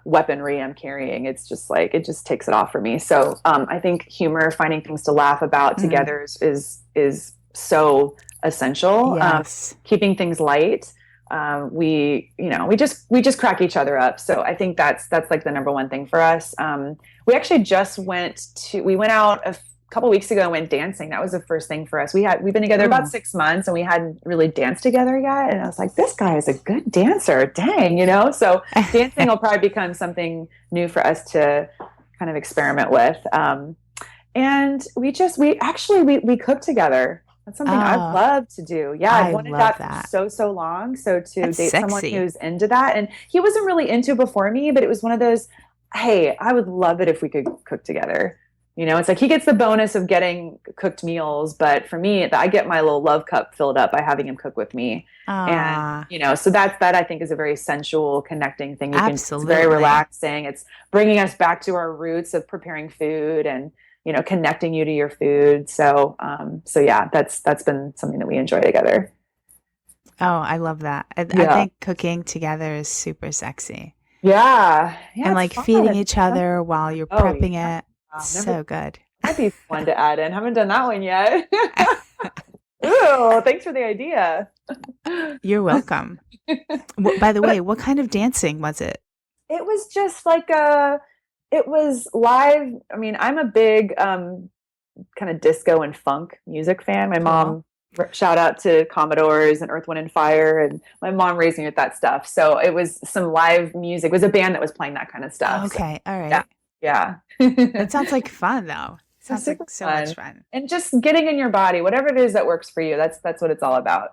Speaker 2: weaponry I'm carrying. It's just like it just takes it off for me. So I think humor, finding things to laugh about
Speaker 1: mm,
Speaker 2: together is so essential.
Speaker 1: yes.
Speaker 2: Keeping things light. We just crack each other up. So I think that's like the number one thing for us. We actually just we went out a couple weeks ago and went dancing. That was the first thing for us. We've been together about
Speaker 1: Ooh.
Speaker 2: 6 months and we hadn't really danced together yet. And I was like, this guy is a good dancer. Dang. So dancing will probably become something new for us to kind of experiment with. And we cook together. That's something I'd
Speaker 1: Oh,
Speaker 2: love to do. Yeah, I've
Speaker 1: I
Speaker 2: wanted
Speaker 1: love
Speaker 2: that for
Speaker 1: that.
Speaker 2: so long. So to
Speaker 1: That's
Speaker 2: date someone
Speaker 1: sexy.
Speaker 2: who's into that, and he wasn't really into it before me, but it was one of those, hey, I would love it if we could cook together. It's like he gets the bonus of getting cooked meals, but for me, I get my little love cup filled up by having him cook with me. And,
Speaker 1: Ah,
Speaker 2: so that I think is a very sensual connecting thing you can do. It's very
Speaker 1: absolutely.
Speaker 2: relaxing. It's bringing us back to our roots of preparing food and, connecting you to your food. So yeah, that's been something that we enjoy together.
Speaker 1: Oh, I love that. I
Speaker 2: Yeah.
Speaker 1: think cooking together is super sexy.
Speaker 2: Yeah. Yeah,
Speaker 1: and
Speaker 2: it's
Speaker 1: like feeding
Speaker 2: fun.
Speaker 1: each other while you're
Speaker 2: Oh, yeah.
Speaker 1: prepping it.
Speaker 2: Never
Speaker 1: So good.
Speaker 2: might be one to add in. Haven't done that one yet. Ooh, thanks for the idea.
Speaker 1: You're welcome. By the way, what kind of dancing was it?
Speaker 2: It was just like it was live. I mean, I'm a big kind of disco and funk music fan. My
Speaker 1: Cool.
Speaker 2: mom, shout out to Commodores and Earth, Wind and Fire, and my mom raised me with that stuff. So it was some live music. It was a band that was playing that kind of stuff. So
Speaker 1: Okay. All
Speaker 2: yeah,
Speaker 1: right.
Speaker 2: yeah.
Speaker 1: That sounds like fun though.
Speaker 2: It's
Speaker 1: Sounds
Speaker 2: super
Speaker 1: like so much
Speaker 2: fun.
Speaker 1: fun.
Speaker 2: And just getting in your body, whatever it is that works for you. That's what it's all about.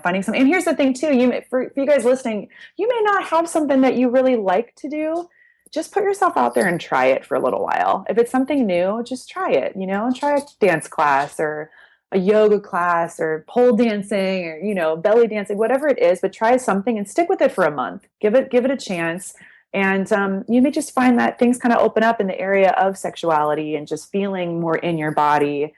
Speaker 2: Finding something. And here's the thing too, for you guys listening, you may not have something that you really like to do. Just put yourself out there and try it for a little while. If it's something new, just try it, try a dance class or a yoga class or pole dancing or, belly dancing, whatever it is, but try something and stick with it for a month. Give it a chance. And you may just find that things kind of open up in the area of sexuality and just feeling more in your body.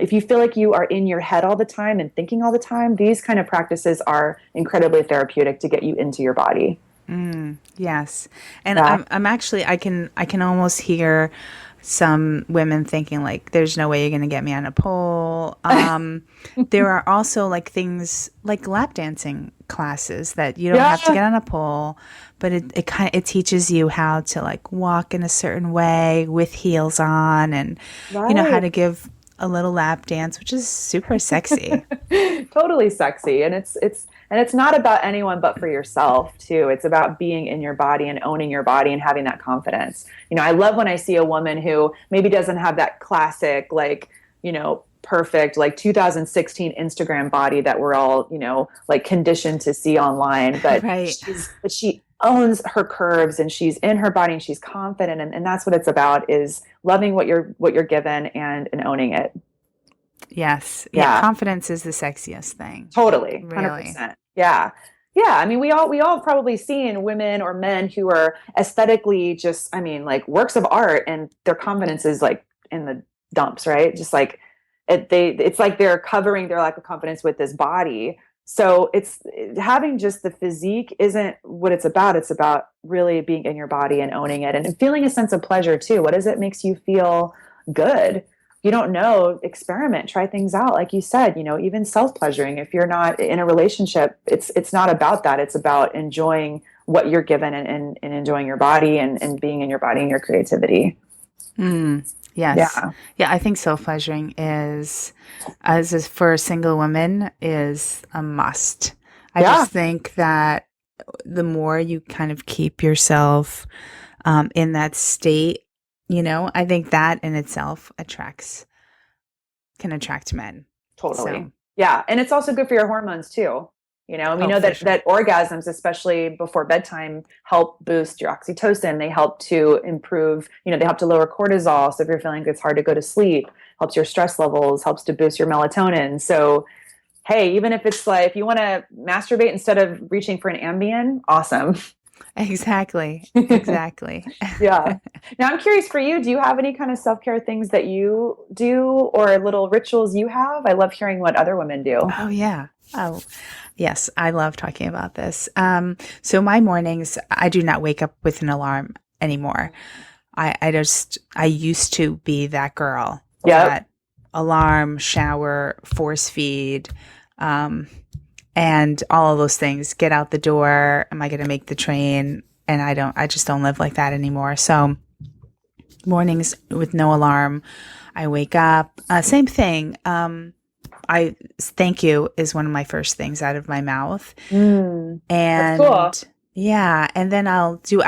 Speaker 2: If you feel like you are in your head all the time and thinking all the time, these kind of practices are incredibly therapeutic to get you into your body.
Speaker 1: Yes. And
Speaker 2: Yeah.
Speaker 1: I'm actually, I can almost hear some women thinking like, there's no way you're going to get me on a pole. There are also like things like lap dancing classes that you don't have to
Speaker 2: Yeah.
Speaker 1: get on a pole, but it teaches you how to like walk in a certain way with heels on and, how
Speaker 2: Right.
Speaker 1: to give a little lap dance, which is super sexy.
Speaker 2: Totally sexy. And it's not about anyone but for yourself too. It's about being in your body and owning your body and having that confidence. I love when I see a woman who maybe doesn't have that classic like, perfect like 2016 Instagram body that we're all, like conditioned to see online, but
Speaker 1: Right.
Speaker 2: she owns her curves and she's in her body and she's confident, and that's what it's about, is loving what you're given and owning it.
Speaker 1: Yes. Yeah.
Speaker 2: Yeah.
Speaker 1: Confidence is the sexiest thing.
Speaker 2: Totally,
Speaker 1: Really.
Speaker 2: 100%. Yeah. Yeah, I mean, we all probably seen women or men who are aesthetically just, I mean, like works of art, and their confidence is like in the dumps, right? Just like it's like they're covering their lack of confidence with this body. So it's having just the physique isn't what it's about. It's about really being in your body and owning it and feeling a sense of pleasure too. What is it makes you feel good? You don't know, experiment, try things out. Like you said, even self-pleasuring. If you're not in a relationship, it's not about that. It's about enjoying what you're given and enjoying your body and being in your body and your creativity.
Speaker 1: Yes.
Speaker 2: Yeah.
Speaker 1: Yeah, I think self-pleasuring for a single woman, is a must. I
Speaker 2: Yeah.
Speaker 1: just think that the more you kind of keep yourself in that state, I think that in itself can attract men.
Speaker 2: Totally.
Speaker 1: So,
Speaker 2: Yeah. And it's also good for your hormones too. And we
Speaker 1: oh,
Speaker 2: know
Speaker 1: for
Speaker 2: that
Speaker 1: sure.
Speaker 2: orgasms, especially before bedtime, help boost your oxytocin. They help to improve, they help to lower cortisol. So if you're feeling it's hard to go to sleep, helps your stress levels, helps to boost your melatonin. So, hey, even if it's like, if you want to masturbate instead of reaching for an Ambien, awesome.
Speaker 1: Exactly. Exactly.
Speaker 2: Yeah. Now I'm curious for you, do you have any kind of self-care things that you do or little rituals you have? I love hearing what other women do.
Speaker 1: Oh, yeah. Oh, yes. I love talking about this. So my mornings, I do not wake up with an alarm anymore. I used to be that girl
Speaker 2: Yep.
Speaker 1: that alarm, shower, force feed, um, and all of those things. Get out the door. Am I going to make the train? And I just don't live like that anymore. So mornings with no alarm, I wake up, same thing. I thank you is one of my first things out of my mouth.
Speaker 2: That's cool.
Speaker 1: And yeah, and then I do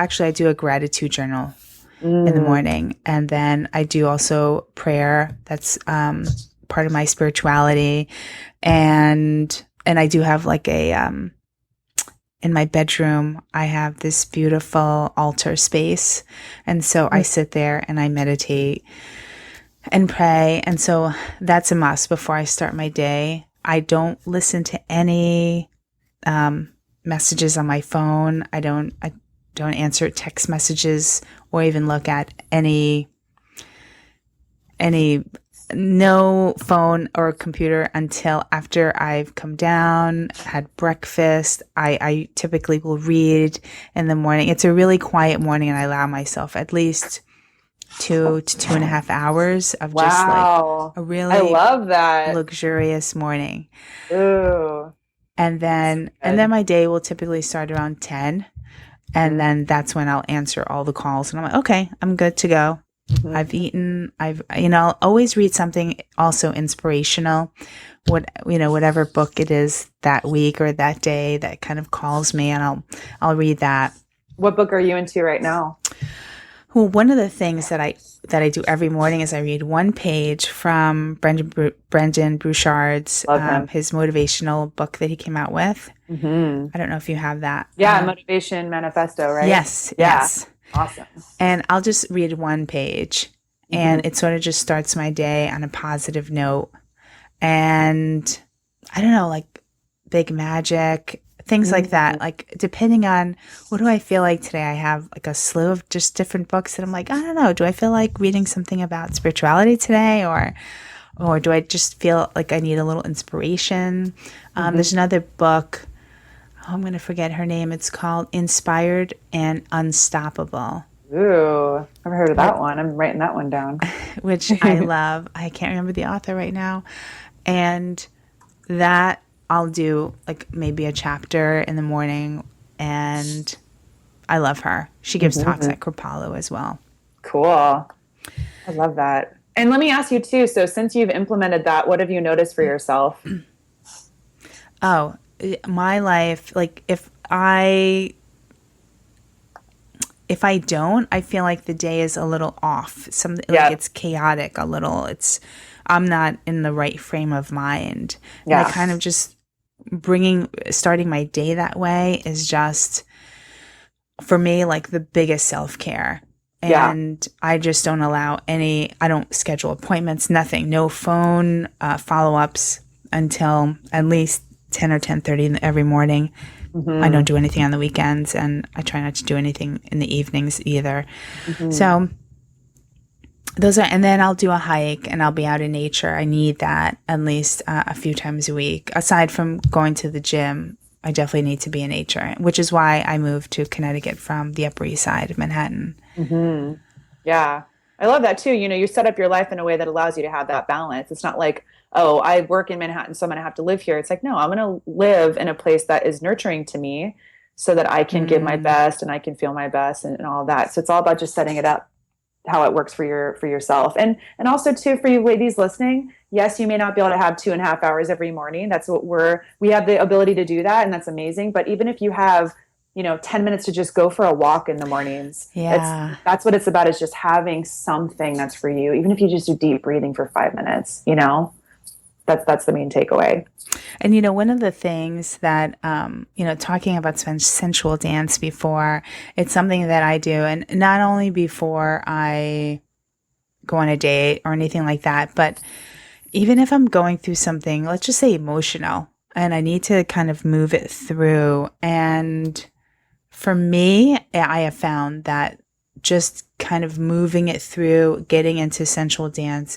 Speaker 1: a gratitude journal in the
Speaker 2: Mm,
Speaker 1: morning. And then I do also prayer. That's part of my spirituality. And I do have like in my bedroom, I have this beautiful altar space. And so I sit there and I meditate and pray. And so that's a must before I start my day. I don't listen to any messages on my phone. I don't answer text messages or even look at any no phone or computer until after I've come down, had breakfast. I typically will read in the morning. It's a really quiet morning, and I allow myself at least 2 to 2.5 hours of just like
Speaker 2: Wow.
Speaker 1: a
Speaker 2: I
Speaker 1: really
Speaker 2: love that.
Speaker 1: luxurious morning.
Speaker 2: Ooh.
Speaker 1: And then
Speaker 2: Good.
Speaker 1: my day will typically start around 10. And
Speaker 2: Mhm.
Speaker 1: then that's when I'll answer all the calls. And I'm like, okay, I'm good to go.
Speaker 2: Mhm.
Speaker 1: I've eaten. I'll always read something also inspirational. Whatever book it is that week or that day that kind of calls me, and I'll read that.
Speaker 2: What book are you into right now?
Speaker 1: Well, one of the things that I do every morning is I read one page from Brendan Burchard's
Speaker 2: Love him.
Speaker 1: his motivational book that he came out with.
Speaker 2: Hmm.
Speaker 1: I don't know if you have that.
Speaker 2: Yeah, Motivation Manifesto, right?
Speaker 1: Yes,
Speaker 2: Yeah.
Speaker 1: yes.
Speaker 2: Awesome.
Speaker 1: And I'll just read one page,
Speaker 2: Hmm.
Speaker 1: and it sort of just starts my day on a positive note. And I don't know, like big magic, things like that. Like depending on what do I feel like today, I have like a slew of just different books that I'm like, I don't know, do I feel like reading something about spirituality today, or do I just feel like I need a little inspiration? There's another book. Oh, I'm going to forget her name. It's called Inspired and Unstoppable,
Speaker 2: Ooh, never heard of
Speaker 1: which,
Speaker 2: that one. I'm writing that one down.
Speaker 1: which I love. I can't remember the author right now. And that I'll do like maybe a chapter in the morning, and I love her. She gives talks
Speaker 2: Hmm.
Speaker 1: at Kripalu as well.
Speaker 2: Cool. I love that. And let me ask you too. So since you've implemented that, what have you noticed for yourself?
Speaker 1: Oh, my life, like if I don't, I feel like the day is a little off. Something like
Speaker 2: Yeah.
Speaker 1: it's chaotic a little. I'm not in the right frame of mind. And I
Speaker 2: Yeah.
Speaker 1: kind of just starting my day that way is just for me like the biggest self-care.
Speaker 2: Yeah.
Speaker 1: And I just don't I don't schedule appointments, nothing, no phone follow-ups until at least 10 or 10:30 every morning. I
Speaker 2: Hmm.
Speaker 1: don't do anything on the weekends, and I try not to do anything in the evenings either.
Speaker 2: Hmm.
Speaker 1: So and then I'll do a hike and I'll be out in nature. I need that at least a few times a week. Aside from going to the gym, I definitely need to be in nature, which is why I moved to Connecticut from the Upper East Side of Manhattan.
Speaker 2: Hmm. Yeah. I love that too. You set up your life in a way that allows you to have that balance. It's not like, oh, I work in Manhattan, so I'm going to have to live here. It's like, no, I'm going to live in a place that is nurturing to me so that I can give my
Speaker 1: Mm,
Speaker 2: best and I can feel my best and all that. So it's all about just setting it up how it works for yourself. And also too, for you ladies listening, yes, you may not be able to have 2.5 hours every morning. That's what we have the ability to do that, and that's amazing. But even if you have 10 minutes to just go for a walk in the mornings,
Speaker 1: yeah.
Speaker 2: that's what it's about, is just having something that's for you. Even if you just do deep breathing for 5 minutes, that's the main takeaway.
Speaker 1: And one of the things that talking about sensual dance before, it's something that I do, and not only before I go on a date or anything like that, but even if I'm going through something, let's just say emotional, and I need to kind of move it through. And for me, I have found that just kind of moving it through, getting into sensual dance,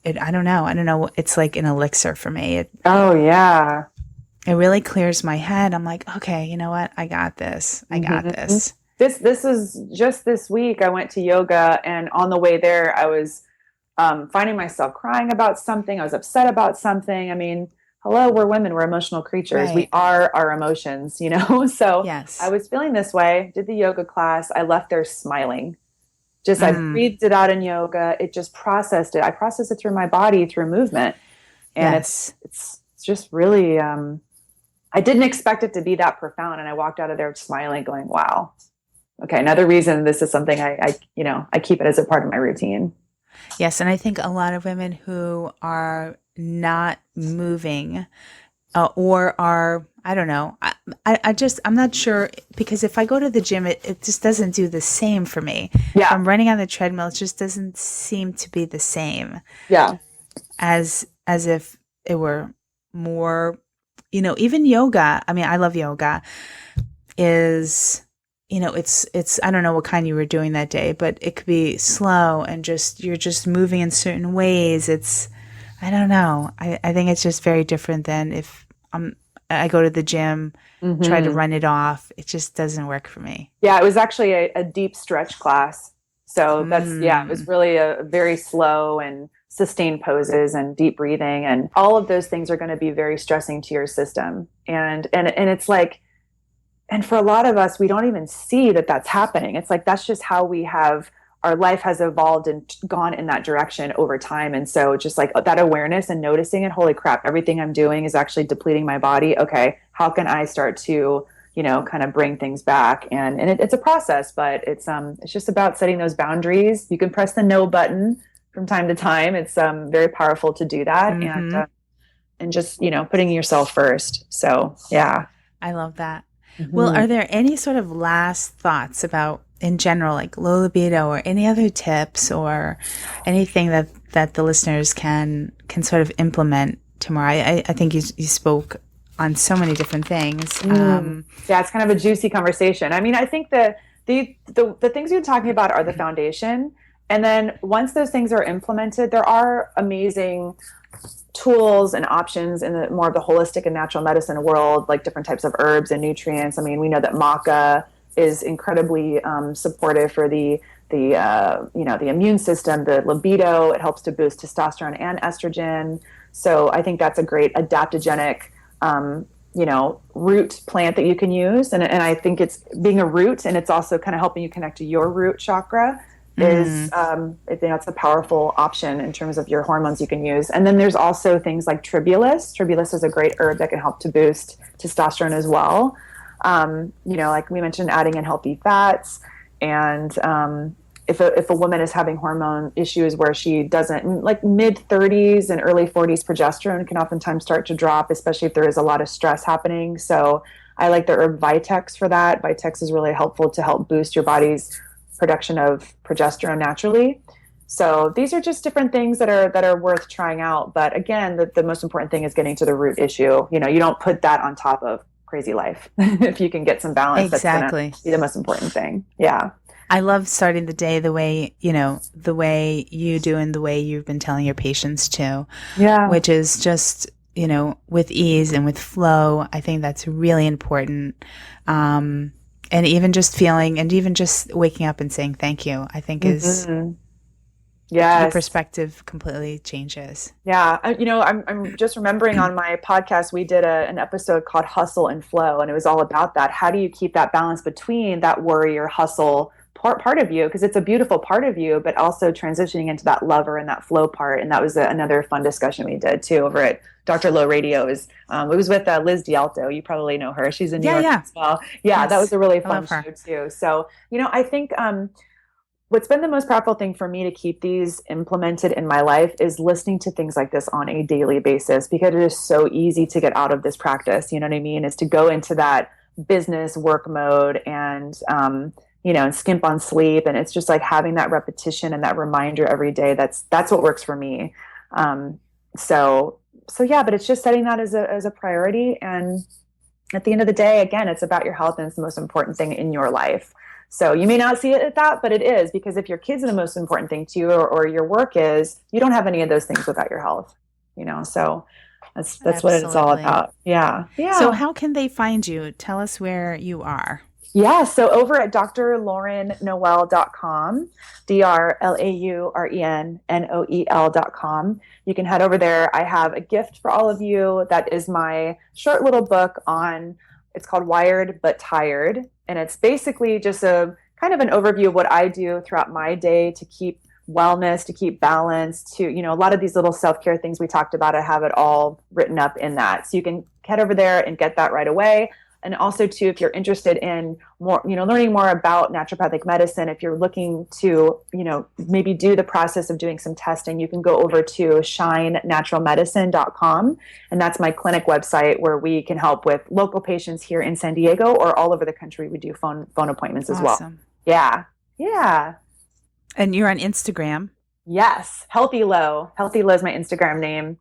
Speaker 1: I don't know. It's like an elixir for me.
Speaker 2: Oh yeah.
Speaker 1: It really clears my head. I'm like, okay, you know what? I got this. I got
Speaker 2: Hmm.
Speaker 1: this.
Speaker 2: This is just this week. I went to yoga, and on the way there, I was finding myself crying about something. I was upset about something. I mean, hello, we're women. We're emotional creatures. We
Speaker 1: Right.
Speaker 2: are our emotions. So I
Speaker 1: Yes.
Speaker 2: was feeling this way. Did the yoga class. I left there smiling. Just I
Speaker 1: Mm,
Speaker 2: breathed it out in yoga. It just processed it. I processed it through my body through movement, and
Speaker 1: yes.
Speaker 2: it's just really. I didn't expect it to be that profound, and I walked out of there smiling, going, "Wow, okay." Another reason this is something I keep it as a part of my routine.
Speaker 1: Yes. And I think a lot of women who are not moving or are, I don't know, I'm not sure, because if I go to the gym, it just doesn't do the same for me. If
Speaker 2: Yeah,
Speaker 1: I'm running on the treadmill, it just doesn't seem to be the same
Speaker 2: yeah.
Speaker 1: as if it were more, even yoga. I mean, I love yoga is it's I don't know what kind you were doing that day, but it could be slow and you're just moving in certain ways. I don't know. I think it's just very different than if I go to the gym, try to
Speaker 2: Hmm.
Speaker 1: run it off. It just doesn't work for me.
Speaker 2: Yeah, it was actually a deep stretch class. So it was
Speaker 1: Mm,
Speaker 2: really a very slow and sustained poses and deep breathing. And all of those things are going to be very stressing to your system. And it's like, and for a lot of us, we don't even see that that's happening. It's like that's just how our life has evolved and gone in that direction over time. And so just like that awareness and noticing it, holy crap, everything I'm doing is actually depleting my body. Okay, how can I start to, kind of bring things back? And it's a process, but it's just about setting those boundaries. You can press the no button from time to time. It's very powerful to do that,
Speaker 1: mm-hmm.
Speaker 2: and just putting yourself first. So yeah.
Speaker 1: I love that. Well,
Speaker 2: Mhm.
Speaker 1: are there any sort of last thoughts about, in general, like low libido, or any other tips or anything that the listeners can sort of implement tomorrow? I think you spoke on so many different things.
Speaker 2: Yeah, it's kind of a juicy conversation. I mean, I think the things you're talking about are the foundation. And then once those things are implemented, there are amazing tools and options in the more of the holistic and natural medicine world, like different types of herbs and nutrients. I mean, we know that maca is incredibly supportive for the immune system, the libido. It helps to boost testosterone and estrogen. So I think that's a great adaptogenic root plant that you can use. And I think it's being a root, and it's also kind of helping you connect to your root chakra is,
Speaker 1: Mm,
Speaker 2: it's a powerful option in terms of your hormones you can use. And then there's also things like tribulus. Tribulus is a great herb that can help to boost testosterone as well. Like we mentioned, adding in healthy fats. And if a woman is having hormone issues where she doesn't, like mid 30s and early 40s, progesterone can oftentimes start to drop, especially if there is a lot of stress happening. So I like the herb Vitex for that. Vitex is really helpful to help boost your body's production of progesterone naturally. So these are just different things that are worth trying out. But again, the most important thing is getting to the root issue. You don't put that on top of crazy life. If you can get some balance, that's going to
Speaker 1: exactly.
Speaker 2: be the most important thing. Yeah.
Speaker 1: I love starting the day the way you do and the way you've been telling your patients to,
Speaker 2: Yeah.
Speaker 1: which is just, with ease and with flow. I think that's really important. And even just feeling and even just waking up and saying thank you, I think is
Speaker 2: Hmm.
Speaker 1: your
Speaker 2: Yes.
Speaker 1: perspective completely changes.
Speaker 2: Yeah, I'm just remembering on my podcast we did an episode called Hustle and Flow, and it was all about that. How do you keep that balance between that warrior hustle part of you, because it's a beautiful part of you, but also transitioning into that lover and that flow part. And that was another fun discussion we did too over at Dr. Low Radio. It was with Liz Dialto. You probably know her. She's in New
Speaker 1: Yeah,
Speaker 2: York
Speaker 1: yeah.
Speaker 2: as well. Yeah, that was
Speaker 1: Yes.
Speaker 2: a really
Speaker 1: I
Speaker 2: fun
Speaker 1: love her.
Speaker 2: show too. So I think what's been the most powerful thing for me to keep these implemented in my life is listening to things like this on a daily basis, because it is so easy to get out of this practice. You know what I mean? Is to go into that business work mode and, and skimp on sleep. And it's just like having that repetition and that reminder every day. That's what works for me. Um, so, so yeah, but it's just setting that as a priority. And at the end of the day, again, it's about your health, and it's the most important thing in your life. So you may not see it at that, but it is, because if your kids are the most important thing to you, or your work is, you don't have any of those things without your health. So that's what it's all
Speaker 1: Absolutely.
Speaker 2: about. Yeah.
Speaker 1: So
Speaker 2: Yeah.
Speaker 1: how can they find you? Tell us where you are.
Speaker 2: Yeah, so over at drlaurennoel.com, drlaurennoel.com, you can head over there. I have a gift for all of you. That is my short little book it's called Wired But Tired. And it's basically just a kind of an overview of what I do throughout my day to keep wellness, to keep balance, to, a lot of these little self-care things we talked about. I have it all written up in that. So you can head over there and get that right away. And also too, if you're interested in more, learning more about naturopathic medicine, if you're looking to, maybe do the process of doing some testing, you can go over to shinenaturalmedicine.com. And that's my clinic website, where we can help with local patients here in San Diego or all over the country. We do phone appointments as well.
Speaker 1: Awesome.
Speaker 2: Yeah. Yeah.
Speaker 1: And you're on Instagram.
Speaker 2: Yes. Healthy Low. Healthy Low is my Instagram name.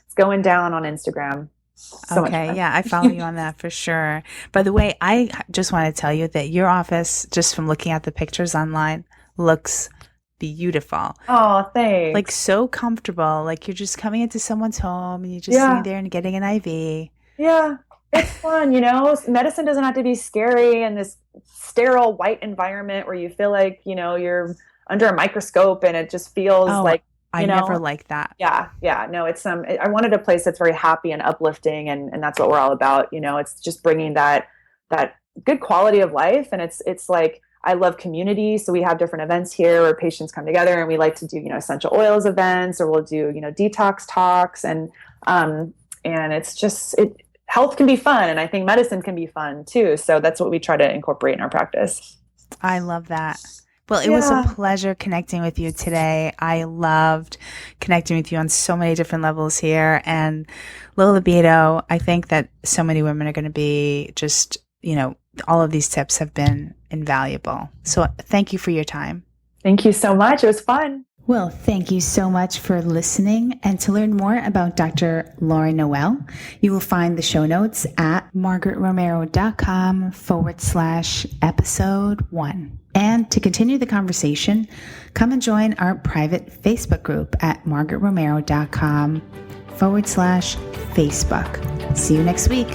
Speaker 2: It's going down on Instagram. So much
Speaker 1: Okay,
Speaker 2: fun.
Speaker 1: yeah, I follow you on that for sure. By the way, I just want to tell you that your office, just from looking at the pictures online, looks beautiful.
Speaker 2: Oh,
Speaker 1: Like
Speaker 2: thanks.
Speaker 1: so comfortable. Like you're just coming into someone's home and you're just sitting
Speaker 2: Yeah.
Speaker 1: there and getting an IV.
Speaker 2: Yeah. It's fun, you know. Medicine doesn't have to be scary in this sterile white environment where you feel like, you're under a microscope and it just feels
Speaker 1: Oh,
Speaker 2: like,
Speaker 1: I
Speaker 2: you
Speaker 1: never
Speaker 2: know,
Speaker 1: liked that.
Speaker 2: yeah, yeah. No, it's I wanted a place that's very happy and uplifting, and that's what we're all about. It's just bringing that good quality of life, and it's like I love community, so we have different events here where patients come together, and we like to do essential oils events, or we'll do detox talks, and it's just health can be fun, and I think medicine can be fun too. So that's what we try to incorporate in our practice.
Speaker 1: I love that. Well, it was a
Speaker 2: Yeah.
Speaker 1: pleasure connecting with you today. I loved connecting with you on so many different levels here. And low libido, I think that so many women are going to be just, all of these tips have been invaluable. So thank you for your time.
Speaker 2: Thank you so much. It was fun.
Speaker 1: Well, thank you so much for listening. And to learn more about Dr. Lauren Noel, you will find the show notes at margaretromero.com/episode1. And to continue the conversation, come and join our private Facebook group at margaretromero.com/Facebook. See you next week.